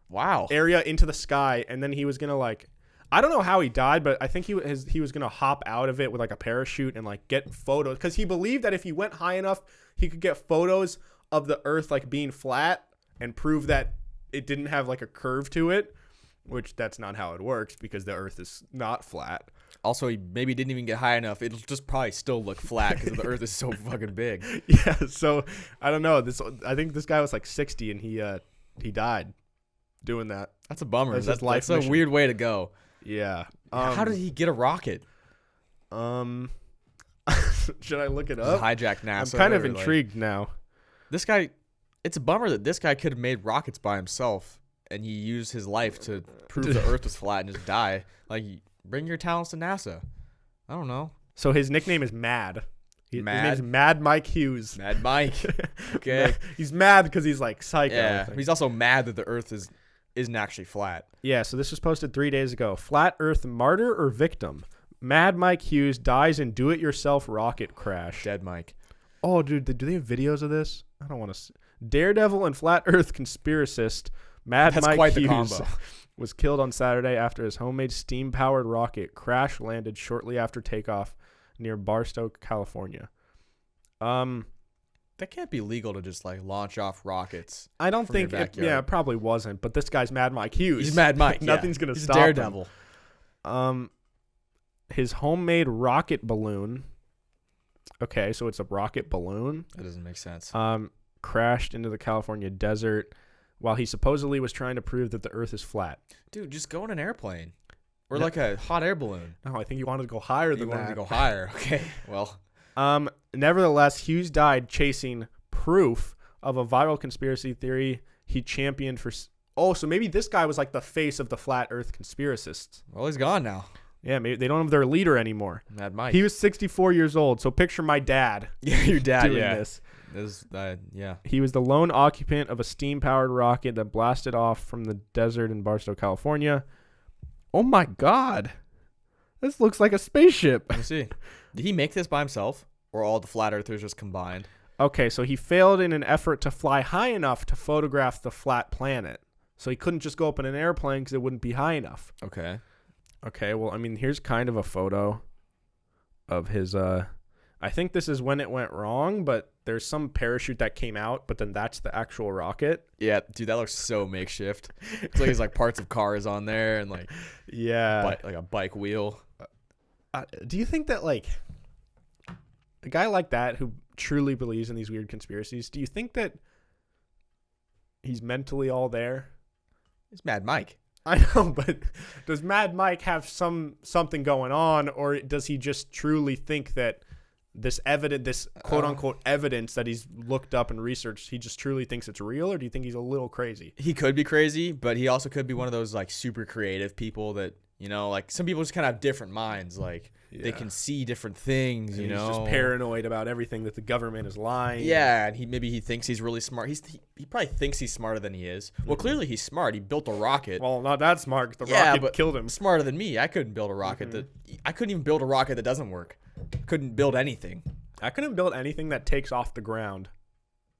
Wow. area into the sky, and then he was gonna like, I don't know how he died, but I think he was gonna hop out of it with like a parachute and like get photos, because he believed that if he went high enough, he could get photos of the Earth like being flat and prove that it didn't have like a curve to it. Which that's not how it works, because the Earth is not flat. Also, he maybe didn't even get high enough. It'll just probably still look flat because the Earth is so fucking big. Yeah, so I don't know. I think this guy was like 60 and he died doing that. That's a bummer. That's his life That's a mission. weird way to go. Yeah. How did he get a rocket? Should I look it Just up? hijack NASA. I'm kind of or, like- intrigued now. This guy, it's a bummer that this guy could have made rockets by himself, and he used his life to prove the Earth was flat and just die. Like, bring your talents to NASA. I don't know. So his nickname is Mad. His Mad? name's Mad Mike Hughes. Mad Mike. Okay. He's mad because he's like psycho. I Yeah. think. He's also mad that the Earth isn't actually flat. Yeah, so this was posted 3 days ago. Flat Earth martyr or victim? Mad Mike Hughes dies in do-it-yourself rocket crash. Dead Mike. Oh, dude, do they have videos of this? I don't want to. Daredevil and Flat Earth conspiracist Mad That's Mike quite the Hughes combo. was killed on Saturday after his homemade steam-powered rocket crash landed shortly after takeoff near Barstow, California. That can't be legal to just like launch off rockets. I don't from your think it, backyard. yeah, it probably wasn't, but this guy's Mad Mike Hughes. He's Mad Mike. Nothing's gonna He's stop a Daredevil. him. His homemade rocket balloon. Okay, so it's a rocket balloon. That doesn't make sense. Crashed into the California desert while he supposedly was trying to prove that the Earth is flat. Dude, just go in an airplane. Or No. like a hot air balloon. No, I think he wanted to go higher You than wanted that. to go higher. Okay, well. Nevertheless, Hughes died chasing proof of a viral conspiracy theory he championed for. Oh, so maybe this guy was like the face of the flat Earth conspiracists. Well, he's gone now. Yeah, maybe they don't have their leader anymore. Mad Mike. He was 64 years old, so picture my dad Yeah, your dad, doing yeah. this. Yeah. He was the lone occupant of a steam-powered rocket that blasted off from the desert in Barstow, California. Oh my God. This looks like a spaceship. Let me see. Did he make this by himself? Or all the flat earthers just combined? Okay, so he failed in an effort to fly high enough to photograph the flat planet. So he couldn't just go up in an airplane because it wouldn't be high enough. Okay. Okay, well, I mean, here's kind of a photo of his, I think this is when it went wrong, but there's some parachute that came out, but then that's the actual rocket. Yeah, dude, that looks so makeshift. It's like there's like parts of cars on there and like Yeah. like a bike wheel. Do you think that, like, a guy like that who truly believes in these weird conspiracies, do you think that he's mentally all there? It's Mad Mike. I know, but does Mad Mike have something going on, or does he just truly think that this quote unquote evidence that he's looked up and researched, he just truly thinks it's real, or do you think he's a little crazy? He could be crazy, but he also could be one of those like super creative people that, you know, like some people just kind of have different minds. Like they can see different things, And you he's know. just paranoid about everything, that the government is lying. Yeah, and he thinks he's really smart. He probably thinks he's smarter than he is. Well, clearly he's smart. He built a rocket. Well, not that smart, 'cause the Yeah, rocket but killed him. Smarter than me. I couldn't build a rocket I couldn't even build a rocket that doesn't work. Couldn't build anything. I couldn't build anything that takes off the ground,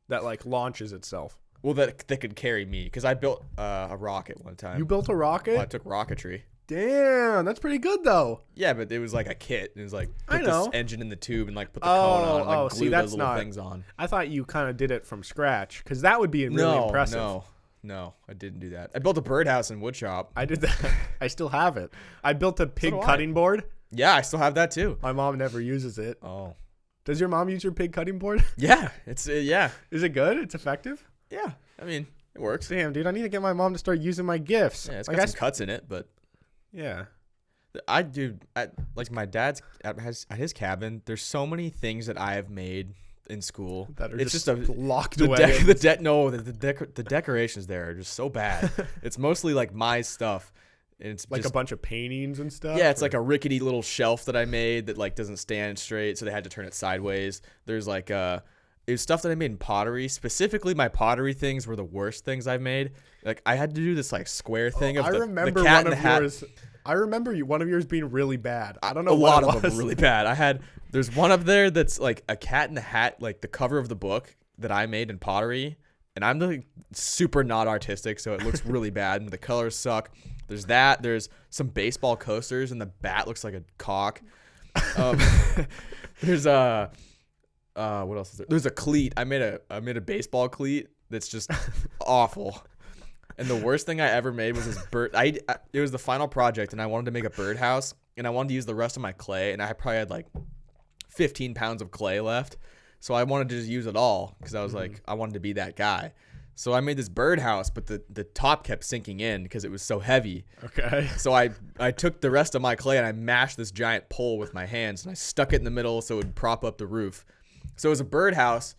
that like launches itself. Well, that could carry me because I built a rocket one time. You built a rocket? Well, I took rocketry. Damn, that's pretty good though. Yeah, but it was like a kit. It was like I put know. this engine in the tube and like put the cone on and like glue see, that's those little not. things on. I thought you kind of did it from scratch because that would be really impressive. No, I didn't do that. I built a birdhouse in woodshop. I did that. I still have it. I built a pig do I. cutting board. Yeah, I still have that too. My mom never uses it. Oh. Does your mom use your pig cutting board? Yeah, it's yeah. Is it good? It's effective? Yeah, I mean, it works. Damn, dude, I need to get my mom to start using my gifts. Yeah, it's like got some cuts in it, but yeah. I do. Like my dad's at his cabin. There's so many things that I have made in school That are it's just a locked the away. the decorations there are just so bad. It's mostly like my stuff. And it's like just, a bunch of paintings and stuff. yeah, it's like a rickety little shelf that I made that like doesn't stand straight, so they had to turn it sideways. There's like it was stuff that I made in pottery. Specifically, my pottery things were the worst things I've made. Like I had to do this like square thing of I the remember cat one in the of hat. yours. I remember one of yours being really bad. I don't know A what lot it of them was. were really bad. There's one up there that's like a cat in the hat, like the cover of the book that I made in pottery. And I'm like super not artistic, so it looks really bad. And the colors suck. There's that. There's some baseball coasters, and the bat looks like a cock. There's what else is there? There's a cleat. I made a baseball cleat that's just awful. And the worst thing I ever made was this bird. It was the final project, and I wanted to make a birdhouse, and I wanted to use the rest of my clay, and I probably had like 15 pounds of clay left, so I wanted to just use it all because I was like, I wanted to be that guy. So I made this birdhouse, but the top kept sinking in because it was so heavy. Okay. So I took the rest of my clay and I mashed this giant pole with my hands, and I stuck it in the middle so it would prop up the roof. So it was a birdhouse.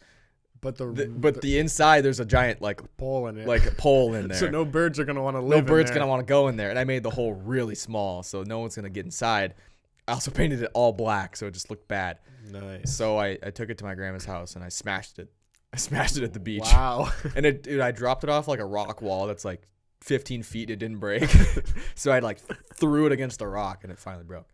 But the inside there's a giant like pole in it. like a pole in there. So no birds are gonna want to No live. bird's in there. gonna want to go in there. And I made the hole really small so no one's gonna get inside. I also painted it all black so it just looked bad. Nice. So I took it to my grandma's house and I smashed it. I smashed it at the beach. Wow. And I dropped it off like a rock wall that's like 15 feet. It didn't break. So I like threw it against the rock and it finally broke.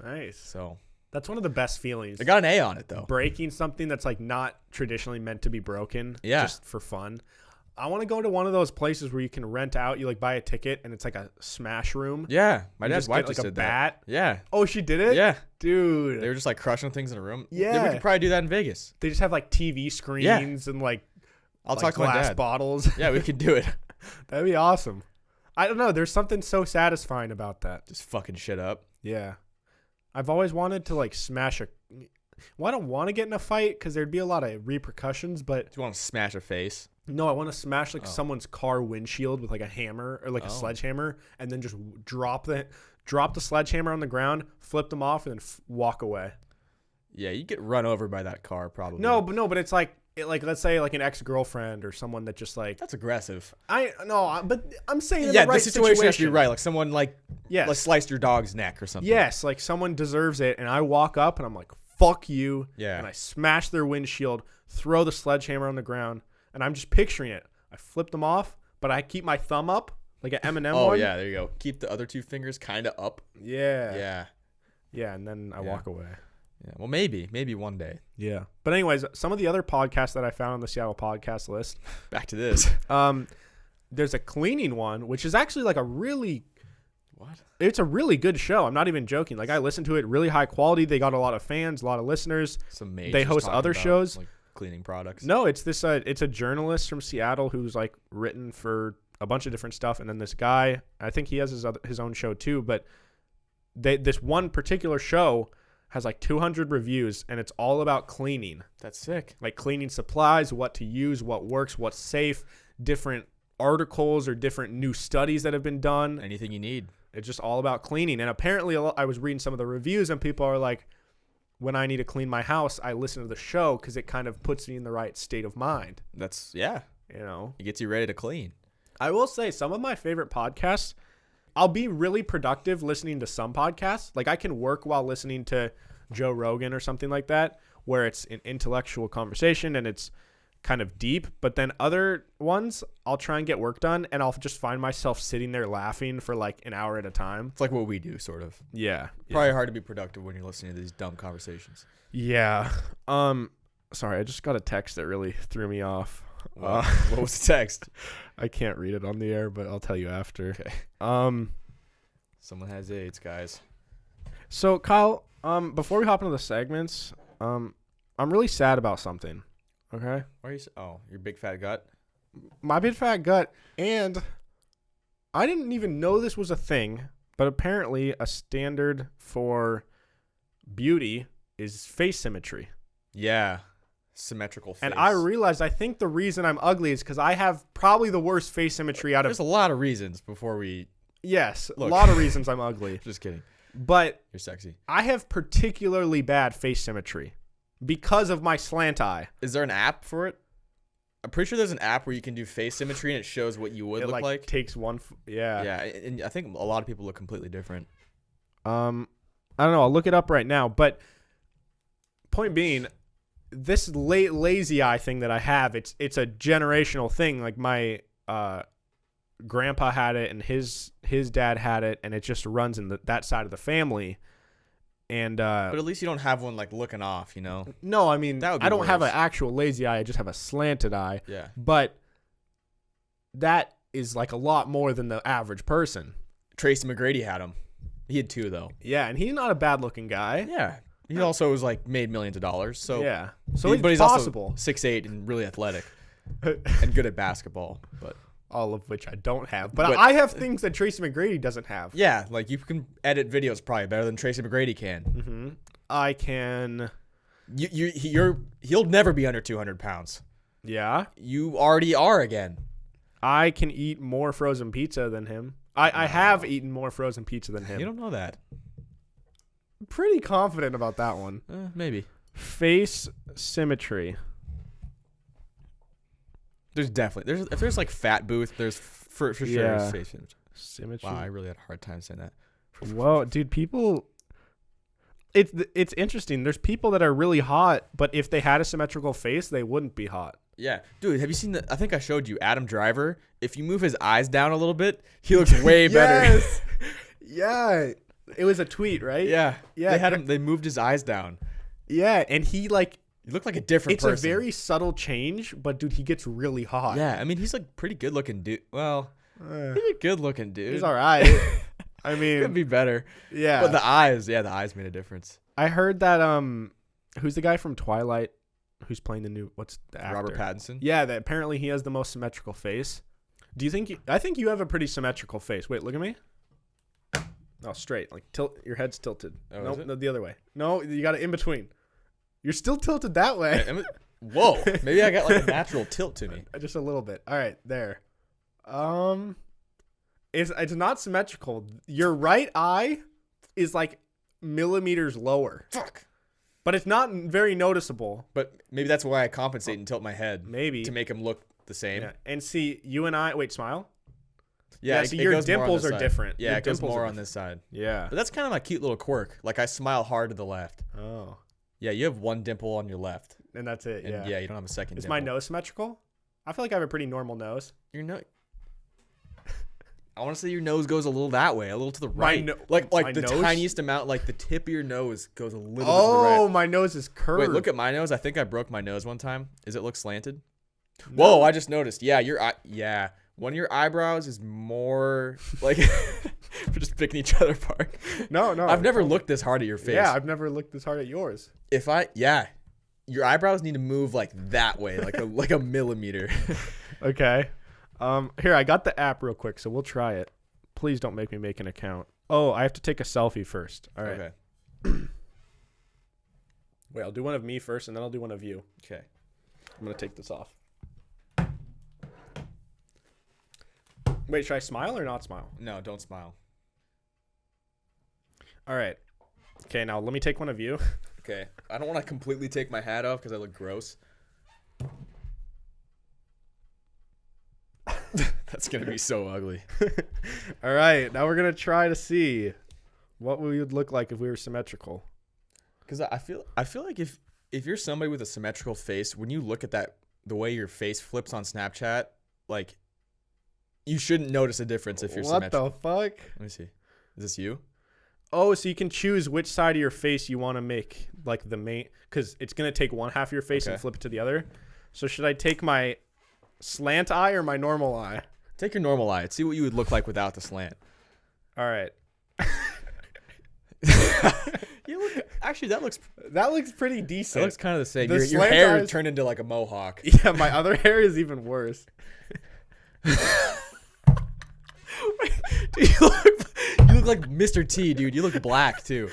Nice. So That's one of the best feelings. I got an A on it though. Breaking something that's like not traditionally meant to be broken. Yeah. Just for fun. I want to go to one of those places where you can rent out. You like buy a ticket and it's like a smash room. Yeah, my You dad's just wife get, like just a did bat. that. Yeah, Oh, she did it? yeah. Dude. They were just like crushing things in a room. Yeah. we could probably do that in Vegas. They just have like TV screens and like I'll like talk to my glass dad. bottles. Yeah, we could do it. That'd be awesome. I don't know. There's something so satisfying about that. Just fucking shit up. Yeah. I've always wanted to like smash a. Well, I don't want to get in a fight because there'd be a lot of repercussions, but Do you want to smash a face? no, I want to smash like someone's car windshield with like a hammer or like a Oh. sledgehammer, and then just drop the sledgehammer on the ground, flip them off, and then walk away. Yeah, you get run over by that car probably. No, but it's like let's say like an ex-girlfriend or someone that just like that's aggressive. but I'm saying in Yeah, the right the situation has to be right. Like someone like Yes. sliced your dog's neck or something. Yes, like someone deserves it, and I walk up and I'm like, fuck you. Yeah. And I smash their windshield, throw the sledgehammer on the ground, and I'm just picturing it. I flip them off, but I keep my thumb up, like an Eminem Oh one. yeah, there you go. Keep the other two fingers kind of up. Yeah. Yeah. Yeah, and then I walk away. Yeah. Well, maybe one day. Yeah. But anyways, some of the other podcasts that I found on the Seattle podcast list, Back to this. there's a cleaning one, which is actually like What? it's a really good show. I'm not even joking. Like I listened to it, really high quality. They got a lot of fans, a lot of listeners. Some majors They host talking other about, shows. like cleaning products. No, it's this. It's a journalist from Seattle who's like written for a bunch of different stuff, and then this guy, I think he has his own show too. But this one particular show has like 200 reviews, and it's all about cleaning, That's sick. like cleaning supplies, what to use, what works, what's safe, different articles or different new studies that have been done. Anything you need. It's just all about cleaning. And apparently, I was reading some of the reviews, and people are like, when I need to clean my house, I listen to the show because it kind of puts me in the right state of mind. That's yeah. You know, It gets you ready to clean. I will say some of my favorite podcasts, I'll be really productive listening to some podcasts. Like I can work while listening to Joe Rogan or something like that, where it's an intellectual conversation and it's kind of deep. But then other ones, I'll try and get work done, and I'll just find myself sitting there laughing for like an hour at a time. It's like what we do, sort of. Yeah. Probably hard to be productive when you're listening to these dumb conversations. Yeah. Sorry, I just got a text that really threw me off. What was the text? I can't read it on the air, but I'll tell you after. Okay. Someone has AIDS, guys. So Kyle, before we hop into the segments, I'm really sad about something. Okay. Why are you? Your big fat gut. My big fat gut, and I didn't even know this was a thing, but apparently a standard for beauty is face symmetry. Yeah. Symmetrical face. And I realized I think the reason I'm ugly is because I have probably the worst face symmetry out of. There's a lot of reasons before we. Yes, Look. a lot of reasons I'm ugly. Just kidding. But You're sexy. I have particularly bad face symmetry because of my slant eye. Is there an app for it? I'm pretty sure there's an app where you can do face symmetry and it shows what you would It look like. takes one. Yeah. Yeah, and I think a lot of people look completely different. I don't know. I'll look it up right now. But point being, this lazy eye thing that I have, it's a generational thing. Like my grandpa had it, and his dad had it, and it just runs in that side of the family. And But at least you don't have one like looking off, you know? no, I mean, That would be I don't have an worse. actual lazy eye. I just have a slanted eye. Yeah. But that is like a lot more than the average person. Tracy McGrady had them. He had 2 though. Yeah, and he's not a bad looking guy. Yeah. He also was like made millions of dollars. So yeah, so it's but he's possible. also 6'8" and really athletic and good at basketball. But All of which I don't have, but But- I have things that Tracy McGrady doesn't have. yeah, like you can edit videos probably better than Tracy McGrady can. Mm-hmm. I can. He'll never be under 200 pounds. Yeah, You already are again. I can eat more frozen pizza than him. I have eaten more frozen pizza than him. You don't know that. I'm pretty confident about that one. Maybe. Face symmetry. There's definitely if there's like fat booth, there's for sure Yeah. face image. Symmetry. Wow, I really had a hard time saying that. Whoa, dude, people. It's interesting. There's people that are really hot, but if they had a symmetrical face, they wouldn't be hot. Yeah, dude, have you seen I think I showed you Adam Driver. If you move his eyes down a little bit, he looks way better. Yes. Yeah. It was a tweet, right? Yeah. Yeah. They moved his eyes down. Yeah, and he like You look like a different it's person. a very subtle change, but dude, he gets really hot. Yeah, I mean he's like pretty good looking dude. Well, he's a good looking dude. He's all right. I mean, Could be better. yeah. But the eyes made a difference. I heard that who's the guy from Twilight who's playing the new what's the actor? Robert Pattinson. Yeah, that apparently he has the most symmetrical face. Do you think I think you have a pretty symmetrical face. Wait, look at me. No, straight. Like tilt your head's tilted. Oh, Nope, is it? no, the other way. No, you got it in between. You're still tilted that way. Whoa, maybe I got like a natural tilt to me. Just a little bit. All right, there. It's not symmetrical. Your right eye is like millimeters lower. Fuck. But it's not very noticeable. But maybe that's why I compensate and tilt my head. Maybe. To make him look the same. Yeah. And see, you and I wait, smile. Yeah, see, it your goes more on dimples this are side. different. Yeah, Your it goes dimples more are on this side. Yeah. But that's kind of my cute little quirk. Like I smile hard to the left. Oh. Yeah, you have one dimple on your left. And that's it. And Yeah. you don't have a second Is dimple. my nose symmetrical? I feel like I have a pretty normal nose. Your nose. I want to say your nose goes a little that way, a little to the My right. no- like my the nose? tiniest amount, like the tip of your nose goes a little bit to the Oh, right. my nose is curved. Wait, look at my nose. I think I broke my nose one time. Does it look slanted? Whoa, I just noticed. Yeah, one of your eyebrows is more like we're just picking each other apart. No. I've never looked this hard at your face. Yeah, I've never looked this hard at yours. Your eyebrows need to move like that way, like a millimeter. Okay. Here, I got the app real quick, so we'll try it. Please don't make me make an account. Oh, I have to take a selfie first. All right. Okay. Wait, I'll do one of me first, and then I'll do one of you. Okay. I'm going to take this off. Wait, should I smile or not smile? No, don't smile. All right. Okay, now let me take one of you. Okay. I don't want to completely take my hat off because I look gross. That's going to be so ugly. All right, now we're going to try to see what we would look like if we were symmetrical. Because I feel like if you're somebody with a symmetrical face, when you look at the way your face flips on Snapchat, like, you shouldn't notice a difference if you're symmetrical. What the fuck? Let me see. Is this you? Oh, so you can choose which side of your face you want to make, like, the main, because it's going to take one half of your face and flip it to the other. So should I take my slant eye or my normal eye? Take your normal eye. See what you would look like without the slant. All right. Actually, that looks pretty decent. It looks kind of the same. The Your slant hair eyes- turned into like a mohawk. Yeah, my other hair is even worse. Dude, you look like Mr. T, dude. You look black too.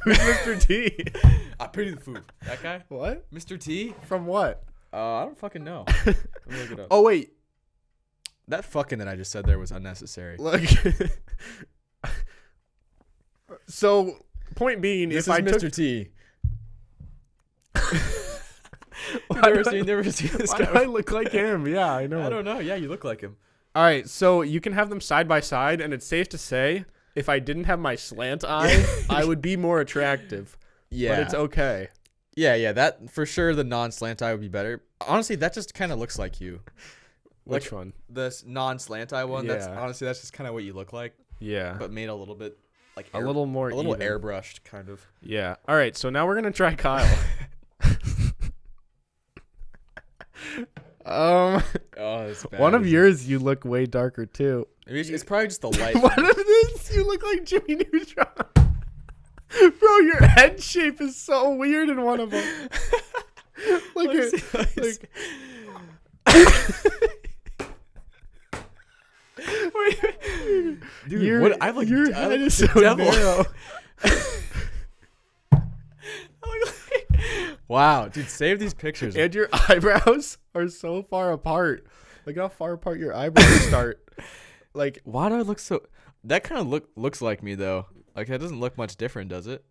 Who's Mr. T? I pity the food. That guy? What? Mr. T? From what? I don't fucking know. Let me look it up. Oh wait, That fucking that I just said there was unnecessary. look. So, point being, This if is I Mr. took, T. Why You've do I- never seen this why do I guy. look like him? Yeah, I know. I don't know. Yeah, you look like him. All right, so you can have them side by side, and it's safe to say, if I didn't have my slant eye, I would be more attractive. Yeah. But it's okay. Yeah. That for sure. The non-slant eye would be better. Honestly, that just kind of looks like you. Which one? This non-slant eye one. That's Yeah. honestly that's just kind of what you look like, Yeah. but made a little bit like A little more a little even. airbrushed kind of. Yeah. All right, so now we're going to try Kyle. Oh, it's bad. One of yours, you look way darker, too. Maybe it's probably just the light. One of this, you look like Jimmy Neutron. Bro, your head shape is so weird in one of them. Look at, like, Dude, what I look. Your I head look is the so devil. narrow. Wow, dude, save these pictures. And your eyebrows are so far apart. Look how far apart your eyebrows start. Like, Why do I look so? That kind of looks like me though. Like that doesn't look much different, does it?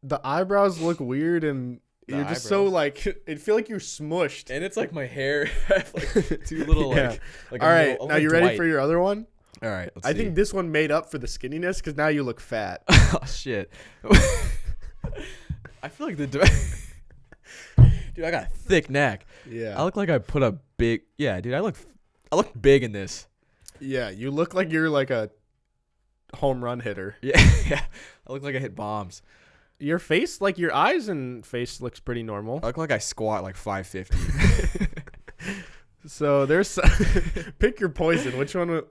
the eyebrows look weird, and The you're just so, eyebrows. like, it feel like you're smushed. And it's like my hair, I have, like two little Yeah. like. All right, now you ready for your other one? All right, let's I see. think this one made up for the skinniness because now you look fat. Oh shit. I feel like dude, I got a thick neck. Yeah. I look like I put a big. Yeah, dude, I look big in this. Yeah, you look like you're like a home run hitter. Yeah, yeah. I look like I hit bombs. Your face, like your eyes and face looks pretty normal. I look like I squat like 550. So there's pick your poison. Which one would,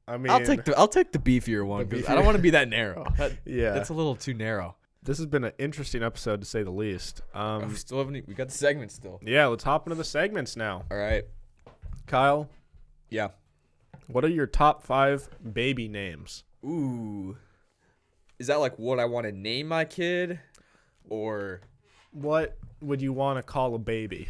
I mean, I'll take the beefier one because I don't want to be that narrow. yeah. That's a little too narrow. This has been an interesting episode to say the least. We still haven't. We got the segment still. Yeah, let's hop into the segments now. All right. Kyle, Yeah. what are your top 5 baby names? Ooh. Is that like what I want to name my kid, or What would you want to call a baby?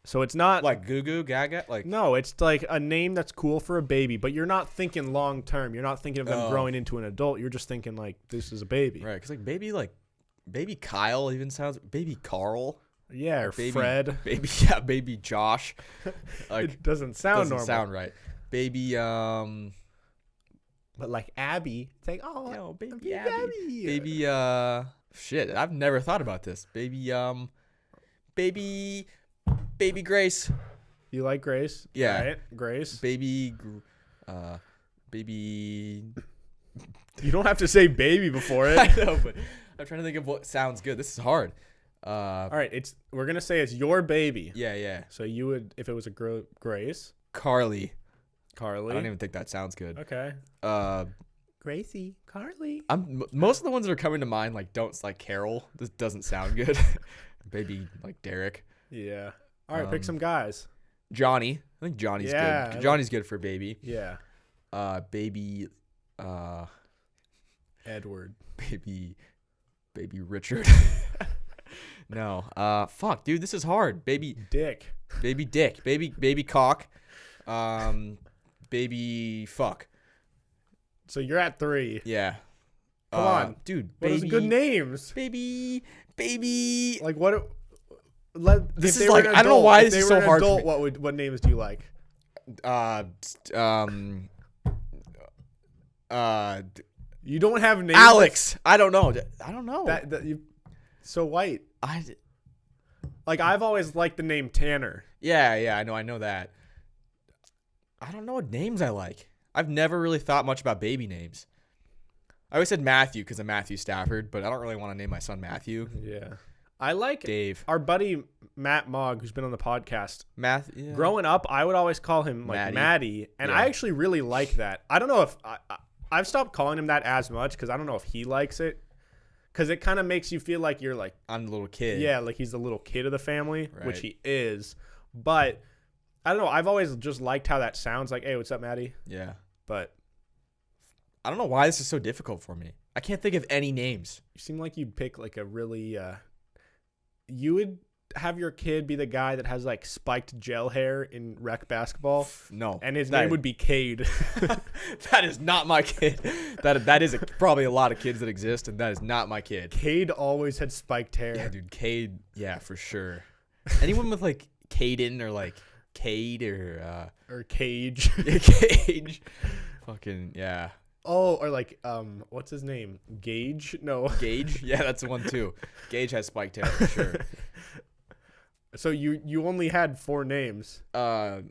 So it's not like Goo Goo Gaga? Like no, it's like a name that's cool for a baby, but you're not thinking long term. You're not thinking of them Oh. growing into an adult. You're just thinking like this is a baby. right? Because baby Kyle even sounds baby Carl. Yeah, or Baby Fred. baby Josh. Like It doesn't sound doesn't normal. sound right. Baby But like Abby, it's like oh, baby Abby. Baby shit, I've never thought about this. Baby Grace. You like Grace? Yeah. Right? Grace. Baby baby You don't have to say baby before I it. know, but I'm trying to think of what sounds good. This is hard. All right, we're gonna say it's your baby. Yeah. So you would, if it was a girl, Grace, Carly. Carly. I don't even think that sounds good. Okay. Gracie, Carly. Most of the ones that are coming to mind don't like Carol. This doesn't sound good. Baby like Derek. Yeah. All right, pick some guys. Johnny. I think Johnny's Yeah, good. Johnny's good for baby. Yeah. Baby Edward. baby Richard. No. Fuck, dude, this is hard. Baby Dick. Dick. Baby cock. Baby fuck. So you're at 3. Yeah. Come on, dude. What are some good names? Baby. Like what? This is like I don't know why this is so hard for me. What names do you like? You don't have names. Alex. I don't know. That you so white. Like I've always liked the name Tanner. Yeah, I know that. I don't know what names I like. I've never really thought much about baby names. I always said Matthew because of Matthew Stafford, but I don't really want to name my son Matthew. Yeah. I like Dave. our buddy Matt Mogg, who's been on the podcast. Matthew. Yeah. Growing up, I would always call him like Maddie, and Yeah. I actually really like that. I don't know if I've stopped calling him that as much because I don't know if he likes it. Because it kind of makes you feel like you're like, I'm the little kid. Yeah, like he's the little kid of the family, Right. which he is. But I don't know. I've always just liked how that sounds. Like, hey, what's up, Maddie? Yeah. But I don't know why this is so difficult for me. I can't think of any names. you seem like you'd pick like a really. You would have your kid be the guy that has like spiked gel hair in rec basketball. No. And his name would be Cade. That is not my kid. That is probably a lot of kids that exist, and that is not my kid. Cade always had spiked hair. Yeah, dude, Cade. Yeah, for sure. Anyone with like Caden or like Cade or Cage. Cage. Fucking yeah. Oh, or like what's his name? Gage? No. Gage? Yeah, that's the one too. Gage has spiked hair for sure. So you only had 4 names. You're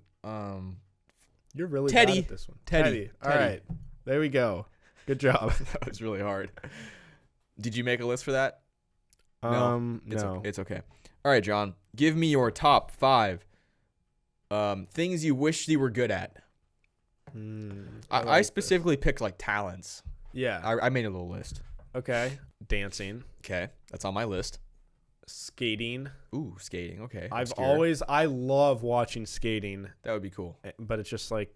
really Teddy. bad at this one. Teddy. All right. There we go. Good job. That was really hard. Did you make a list for that? No. It's okay. All right, John. Give me your top 5 things you wish you were good at. I specifically picked like talents. Yeah. I made a little list. Okay. Dancing. Okay, that's on my list. Skating. Ooh, skating. Okay. I love watching skating, That would be cool. but it's just like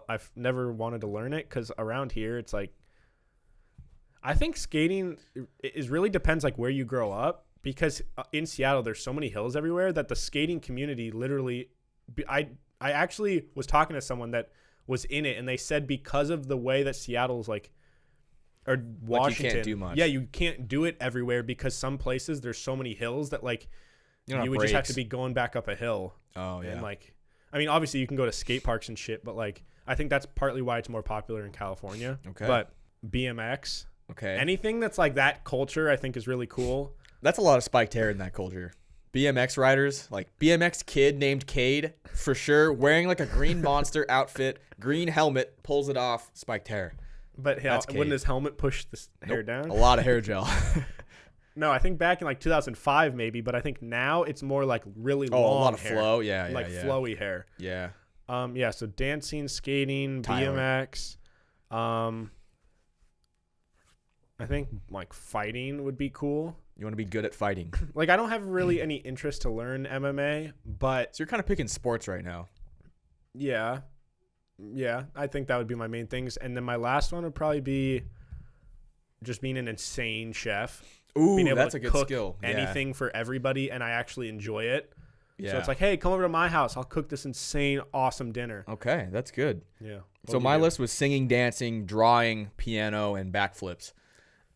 I've never wanted to learn it because around here it's like, I think skating is really depends like where you grow up, because in Seattle there's so many hills everywhere that the skating community literally, I actually was talking to someone that was in it, and they said because of the way that Seattle's like, or Washington, you can't do much. Yeah, you can't do it everywhere because some places there's so many hills that like You don't you have would just have breaks. to be going back up a hill. Oh yeah. And like, I mean, obviously you can go to skate parks and shit, but like, I think that's partly why it's more popular in California. Okay. But BMX, Okay. anything that's like that culture, I think is really cool. That's a lot of spiked hair in that culture. BMX riders, like BMX kid named Cade, for sure, wearing like a green monster outfit, green helmet, pulls it off, spiked hair. But That's wouldn't Cade. his helmet push the hair Nope. down? A lot of hair gel. No, I think back in like 2005 maybe, but I think now it's more like really Oh, long a lot of hair, flow. Yeah, yeah, like yeah. flowy hair. Yeah. Yeah. So dancing, skating, Tyler. BMX. I think like fighting would be cool. You want to be good at fighting. Like I don't have really any interest to learn MMA, but So you're kind of picking sports right now. yeah, I think that would be my main things. And then my last one would probably be just being an insane chef. Ooh, Being able that's to a good cook skill. Yeah. anything for everybody, and I actually enjoy it. Yeah. So it's like, hey, come over to my house. I'll cook this insane, awesome dinner. Okay, that's good. Yeah. So my list was singing, dancing, drawing, piano, and backflips.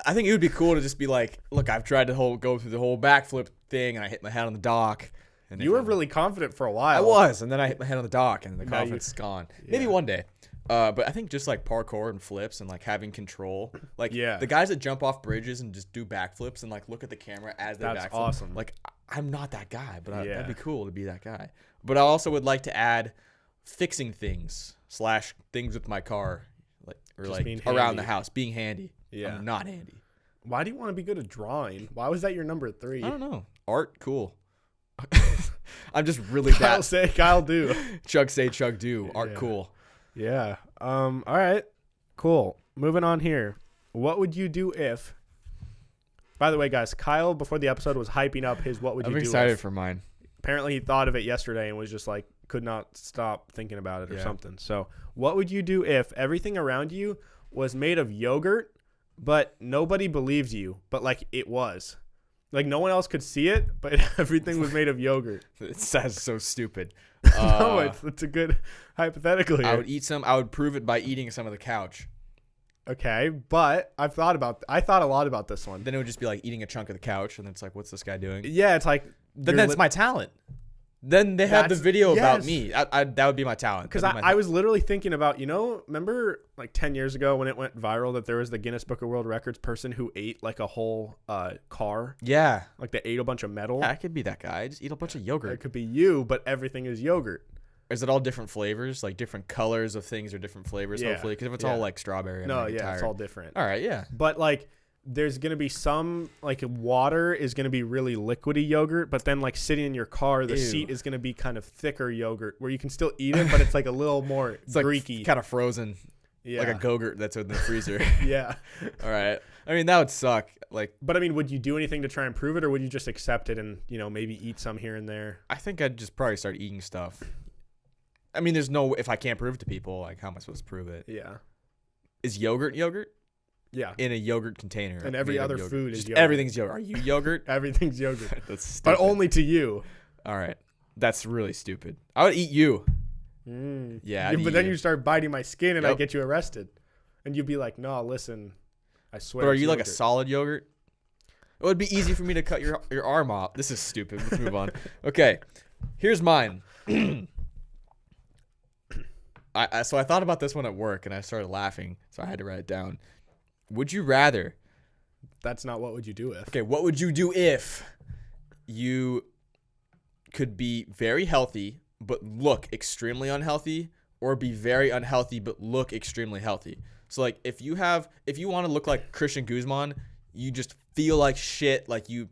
I think it would be cool to just be like, look, I've tried to go through the whole backflip thing, and I hit my head on the dock. And You were really confident for a while. I was, and then I hit my head on the dock, and the Now confidence is gone. Maybe one day. But I think just like parkour and flips and like having control, like the guys that jump off bridges and just do backflips and like look at the camera as they That's backflip. awesome. Like I'm not that guy, but Yeah. that'd be cool to be that guy. But I also would like to add fixing things / things with my car, like or Just like being around handy. the house, being handy. Yeah. I'm not handy. Why do you want to be good at drawing? Why was that your number 3? I don't know. Art, cool. I'm just really Kyle bad. say, Kyle do. Chug say, Chug do. Art, Yeah. cool. Yeah. All right. Cool. Moving on here. What would you do if? By the way, guys, Kyle before the episode was hyping up his "What would you I'm do?" excited if. for mine. Apparently, he thought of it yesterday and was just like could not stop thinking about it or Yeah. something. So, what would you do if everything around you was made of yogurt, but nobody believes you, but like it was? Like no one else could see it, but everything was made of yogurt. It sounds so stupid. No, it's a good hypothetical here. I would eat some. I would prove it by eating some of the couch. Okay, but I thought a lot about this one. Then it would just be like eating a chunk of the couch, and it's like, what's this guy doing? Yeah, it's like Then that's my talent. Then they have the That's- video about yes. me. That would be my talent. because That'd be my I was literally thinking about, remember like 10 years ago when it went viral that there was the Guinness Book of World Records person who ate like a whole car, yeah. like they ate a bunch of metal. I could be that guy. Just eat a bunch of It yogurt. could be you, but everything is yogurt. Is it all different flavors? Like different colors of things or different flavors, Yeah. hopefully? Because if it's Yeah. all like strawberry, I'm No, gonna get yeah, tired. it's all different. All right, yeah. But like there's going to be some like water is going to be really liquidy yogurt, but then like sitting in your car, the Ew. seat is going to be kind of thicker yogurt where you can still eat it, but it's like a little more It's like Greeky. kind of frozen. Yeah. Like a Go-Gurt that's in the freezer. Yeah. All right. I mean, that would suck. Like, But I mean, would you do anything to try and prove it, or would you just accept it and, maybe eat some here and there? I think I'd just probably start eating stuff. I mean, if I can't prove it to people, like, how am I supposed to prove it? Yeah. Is yogurt? Yeah. In a yogurt container. And every made of other yogurt. food is Just yogurt. Everything's yogurt. Are you yogurt? Everything's yogurt. That's stupid. But only to you. All right. That's really stupid. I would eat you. Yeah. But then you start biting my skin and I Yep. get you arrested. And you'd be like, no, listen, I swear. But are it's you like a yogurt." solid yogurt? It would be easy for me to cut your arm off. This is stupid. Let's move on. Okay. Here's mine. So I thought about this one at work and I started laughing, so I had to write it down. Would you rather? That's not what would you do if. Okay, what would you do if you could be very healthy but look extremely unhealthy, or be very unhealthy but look extremely healthy? So like if you want to look like Christian Guzman, you just feel like shit, like you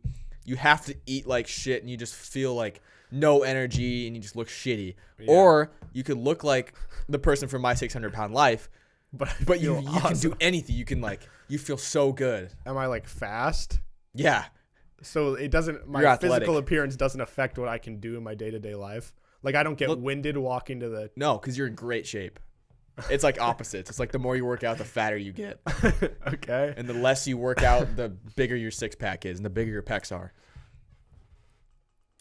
have to eat like shit and you just feel like no energy and you just look shitty. Yeah. Or you could look like the person from My 600 Pound Life, but you can do anything. You can you feel so good. Am I like fast? Yeah. So it doesn't, my physical appearance doesn't affect what I can do in my day-to-day life. Like I don't get winded walking to the. No, because you're in great shape. It's like opposites. It's like the more you work out, the fatter you get. Okay. And the less you work out, the bigger your six pack is and the bigger your pecs are.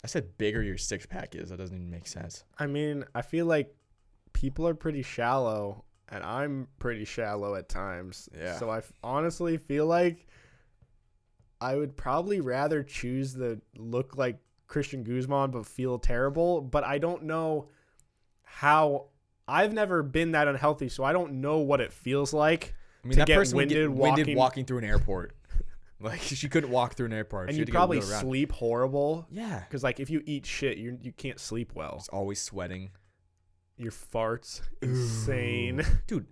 I said bigger your six pack is. That doesn't even make sense. I mean, I feel like people are pretty shallow and I'm pretty shallow at times. Yeah. So I honestly feel like I would probably rather choose the look like Christian Guzman but feel terrible. But I don't know how. I've never been that unhealthy, so I don't know what it feels like. I mean, to that get person winded would get winded walking through an airport. Like she couldn't walk through an airport. And she you had to get probably wheeled around. sleep horrible. Yeah. Because like if you eat shit, you can't sleep well. It's always sweating. Your farts insane. Dude,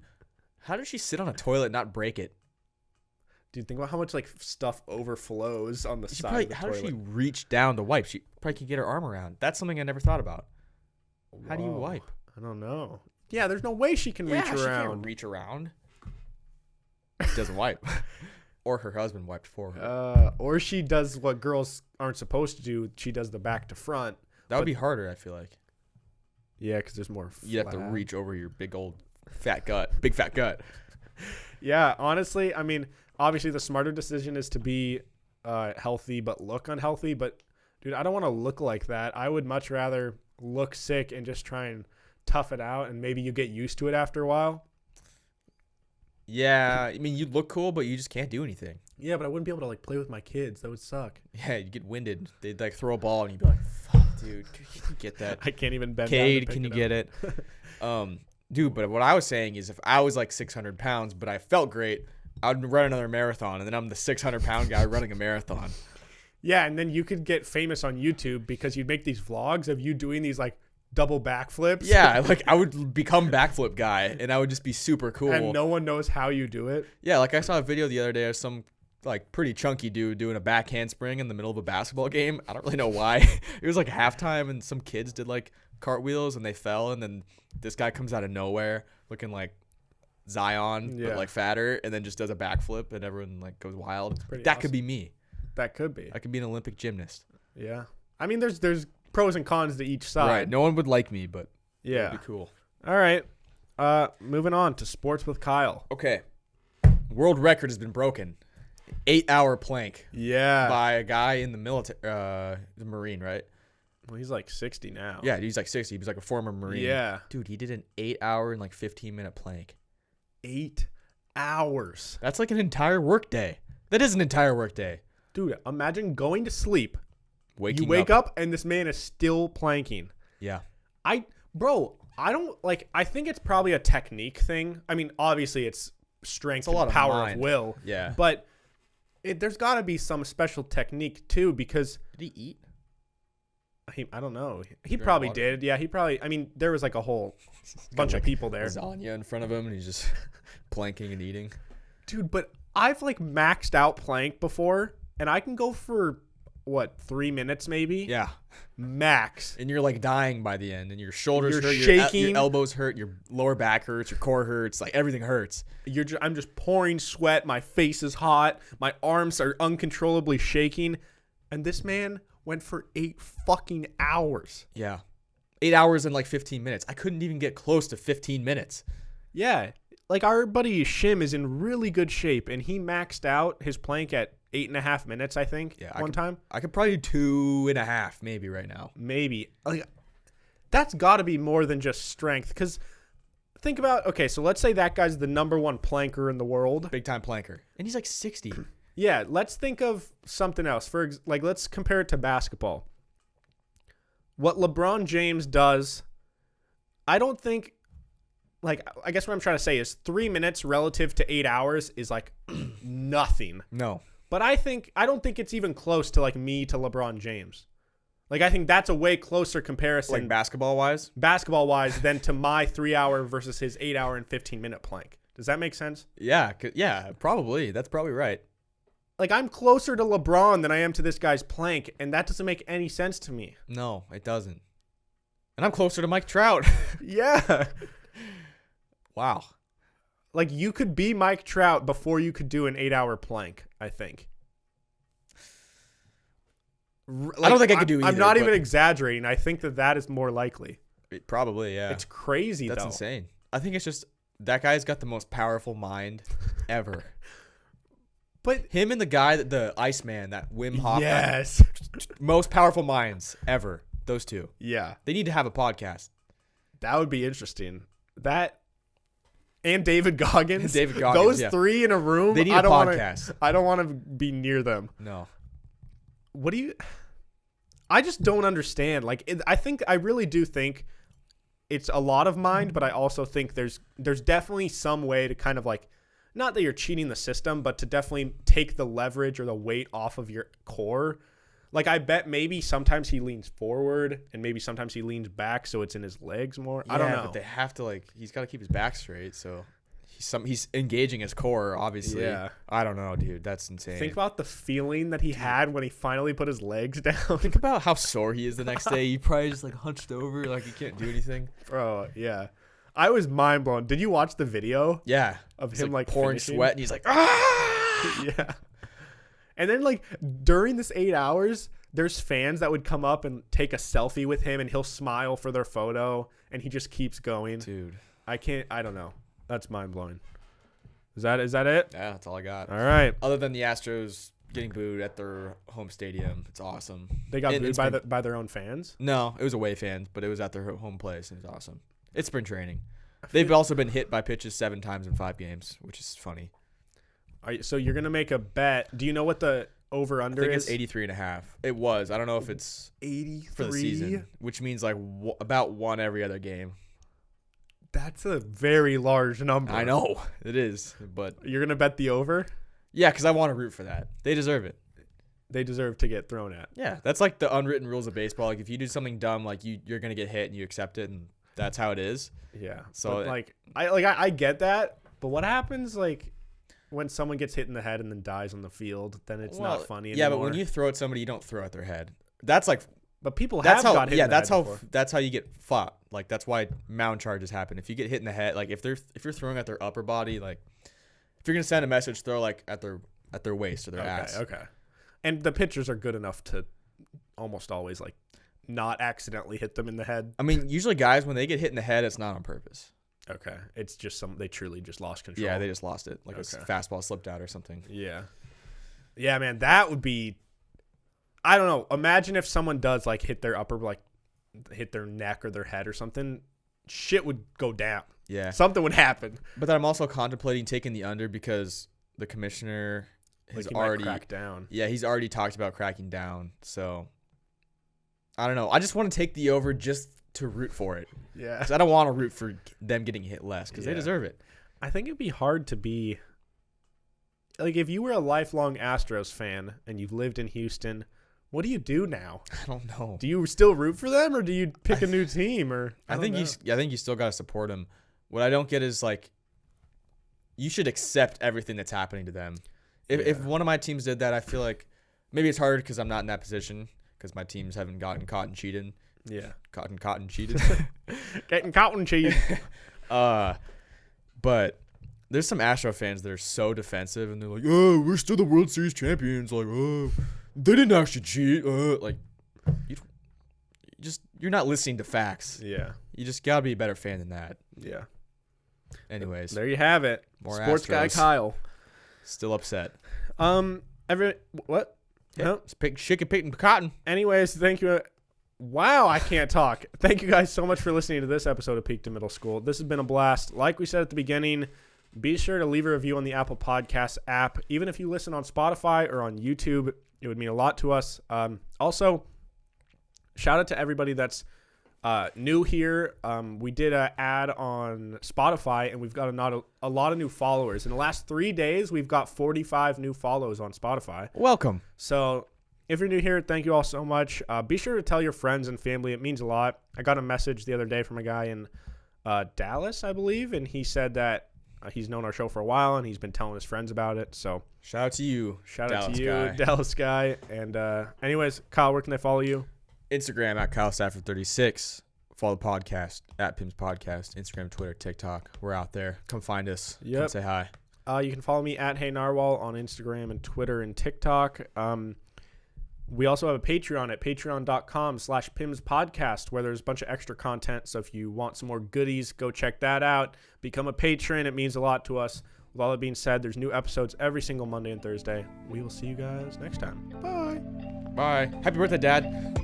how does she sit on a toilet and not break it? Dude, think about how much like stuff overflows on the side of the how toilet. does she reach down to wipe? She probably can get her arm around. That's something I never thought about. How do you wipe? I don't know. Yeah, there's no way she can reach She around. can't reach around. She doesn't wipe. Or her husband wiped for her. Or she does what girls aren't supposed to do. She does the back to front. That would be harder, I feel like. Yeah, because there's more flat. You'd have to reach over your big old fat gut. Big fat gut. Yeah, honestly, I mean, obviously the smarter decision is to be healthy but look unhealthy. But, dude, I don't want to look like that. I would much rather look sick and just try and tough it out, and maybe you get used to it after a while. Yeah, I mean, you look cool, but you just can't do anything. Yeah, but I wouldn't be able to like play with my kids. That would suck. Yeah, you get winded. They'd like throw a ball, and you'd be like, "Fuck, dude, can you get that?" I can't even bend Cade, down to can you pick get it it? Dude, but what I was saying is, if I was like 600 pounds, but I felt great, I'd run another marathon, and then I'm the 600-pound guy running a marathon. Yeah, and then you could get famous on YouTube because you'd make these vlogs of you doing these like double backflips. Yeah, like I would become backflip guy, and I would just be super cool. And no one knows how you do it. Yeah, like I saw a video the other day of some like pretty chunky dude doing a back handspring in the middle of a basketball game. I don't really know why. It was like halftime, and some kids did like cartwheels, and they fell, and then this guy comes out of nowhere looking like Zion, but like fatter, and then just does a backflip, and everyone like goes wild. That awesome. could be me. That could be. I could be an Olympic gymnast. Yeah. I mean, there's pros and cons to each side. Right. No one would like me, but yeah, it'd be cool. All right. Moving on to sports with Kyle. Okay. World record has been broken. 8-hour plank. Yeah. By a guy in the military, the Marine, right? Well, he's like 60 now. Yeah, he's like 60. He was like a former Marine. Yeah. Dude, he did an 8-hour and like 15-minute plank. 8 hours. That's like an entire work day. That is an entire work day. Dude, imagine going to sleep. You wake up and this man is still planking. Yeah. I think it's probably a technique thing. I mean, obviously it's strength and power of will. Yeah. But there's got to be some special technique too, because did he eat? I don't know. He probably did. Yeah, he probably. I mean, there was like a whole bunch of people there. Lasagna in front of him, and he's just planking and eating. Dude, but I've like maxed out plank before, and I can go for what, 3 minutes maybe? Yeah. Max. And you're like dying by the end, and your shoulders You're hurt, shaking. your elbows hurt, your lower back hurts, your core hurts, like everything hurts. I'm just pouring sweat. My face is hot. My arms are uncontrollably shaking. And this man went for 8 fucking hours. Yeah. 8 hours and like 15 minutes. I couldn't even get close to 15 minutes. Yeah. Like our buddy Shim is in really good shape, and he maxed out his plank at 8.5 minutes, I think, time. I could probably do 2.5 maybe right now. Maybe. Like, that's got to be more than just strength. Because think about, okay, so let's say that guy's the number 1 planker in the world. Big time planker. And he's like 60. Yeah, let's think of something else. Let's compare it to basketball. What LeBron James does, I don't think, like, I guess what I'm trying to say is 3 minutes relative to 8 hours is like nothing. No. But I don't think it's even close to like me to LeBron James. Like, I think that's a way closer comparison. Like basketball wise than to my 3 hour versus his 8 hour and 15-minute plank. Does that make sense? Yeah. Yeah, probably. That's probably right. Like, I'm closer to LeBron than I am to this guy's plank, and that doesn't make any sense to me. No, it doesn't. And I'm closer to Mike Trout. Yeah. Wow. Like, you could be Mike Trout before you could do an 8-hour plank, I think. Like, I don't think I could do either. I'm not even exaggerating. I think that is more likely. Probably, yeah. It's crazy, That's though. insane. I think it's just that guy's got the most powerful mind ever. But him and the guy, the Iceman, that Wim Hof. Yes. Most powerful minds ever. Those two. Yeah. They need to have a podcast. That would be interesting. That and David Goggins. Those 3 in a room. They need a podcast. I don't want to be near them. No. I just don't understand. Like, I really do think it's a lot of mind, but I also think there's definitely some way to kind of like, not that you're cheating the system, but to definitely take the leverage or the weight off of your core. Like, I bet maybe sometimes he leans forward and maybe sometimes he leans back so it's in his legs more. I don't know. But they have to, like, he's got to keep his back straight, so he's engaging his core, obviously. Yeah. I don't know, dude. That's insane. Think about the feeling that he had when he finally put his legs down. Think about how sore he is the next day. He probably just, like, hunched over, like, he can't do anything. Bro, yeah. I was mind blown. Did you watch the video? Yeah. Of him like pouring finishing? sweat, and he's like, ah! Yeah. And then like during this 8 hours, there's fans that would come up and take a selfie with him, and he'll smile for their photo, and he just keeps going. Dude, I don't know. That's mind blowing. Is that it? Yeah, that's all I got. All right. Other than the Astros getting booed at their home stadium, it's awesome. They got booed by their own fans? No, it was away fans, but it was at their home place, and it was awesome. It's spring training. They've also been hit by pitches 7 times in 5 games, which is funny. So you're going to make a bet. Do you know what the over-under is? I think it's 83.5. It was. I don't know if it's 83 for the season, which means like about 1 every other game. That's a very large number. I know. It is. But you're going to bet the over? Yeah, because I want to root for that. They deserve it. They deserve to get thrown at. Yeah, that's like the unwritten rules of baseball. Like if you do something dumb, like you're going to get hit and you accept it, and that's how it is. Yeah. So but I get that, but what happens like when someone gets hit in the head and then dies on the field? Then it's not funny anymore. Yeah, but when you throw at somebody, you don't throw at their head. That's like, but people have got hit. Yeah, that's how you get fought. Like that's why mound charges happen. If you get hit in the head, like if you're throwing at their upper body, like if you're gonna send a message, throw like at their waist or their ass. Okay. And the pitchers are good enough to almost always like not accidentally hit them in the head. I mean, usually guys, when they get hit in the head, it's not on purpose. Okay. It's just they truly just lost control. Yeah, they just lost it. Like a fastball slipped out or something. Yeah. Yeah, man, that would be, I don't know. Imagine if someone does like hit their upper, like hit their neck or their head or something. Shit would go down. Yeah. Something would happen. But then I'm also contemplating taking the under because the commissioner has already cracked down. Yeah, he's already talked about cracking down. So I don't know. I just want to take the over just to root for it. Yeah. 'Cause I don't want to root for them getting hit less because they deserve it. I think it'd be hard to be like if you were a lifelong Astros fan and you've lived in Houston. What do you do now? I don't know. Do you still root for them, or do you pick a new team? Or I think you still got to support them. What I don't get is like, you should accept everything that's happening to them. If one of my teams did that, I feel like maybe it's harder because I'm not in that position because my teams haven't gotten caught and cheated. Yeah. Caught and cheated. Getting caught and cheated. But there's some Astro fans that are so defensive and they're like, oh, we're still the World Series champions. Like, oh, they didn't actually cheat. Like, you're not listening to facts. Yeah. You just gotta be a better fan than that. Yeah. Anyways, there you have it. more Sports Astros. guy Kyle. Still upset. What? Yeah, No. it's chicken picking cotton. Anyways, thank you. Wow, I can't talk. Thank you guys so much for listening to this episode of Peak to Middle School. This has been a blast. Like we said at the beginning, be sure to leave a review on the Apple Podcasts app. Even if you listen on Spotify or on YouTube, it would mean a lot to us. Also, shout out to everybody that's new here. We did an ad on Spotify, and we've got a lot of new followers. In the last 3 days, we've got 45 new follows on Spotify. Welcome. So if you're new here, thank you all so much. Be sure to tell your friends and family. It means a lot. I got a message the other day from a guy in Dallas, I believe, and he said that he's known our show for a while, and he's been telling his friends about it. So shout out to you. Shout out to you, Dallas guy. And anyways, Kyle, where can they follow you? Instagram at Kyle Stafford 36. Follow the podcast at Pim's Podcast. Instagram, Twitter, TikTok. We're out there. Come find us. Yep. Come say hi. You can follow me at Hey Narwhal on Instagram and Twitter and TikTok. We also have a Patreon at patreon.com/Pim's Podcast, where there's a bunch of extra content. So if you want some more goodies, go check that out. Become a patron. It means a lot to us. With all that being said, there's new episodes every single Monday and Thursday. We will see you guys next time. Bye. Bye. Happy birthday, Dad.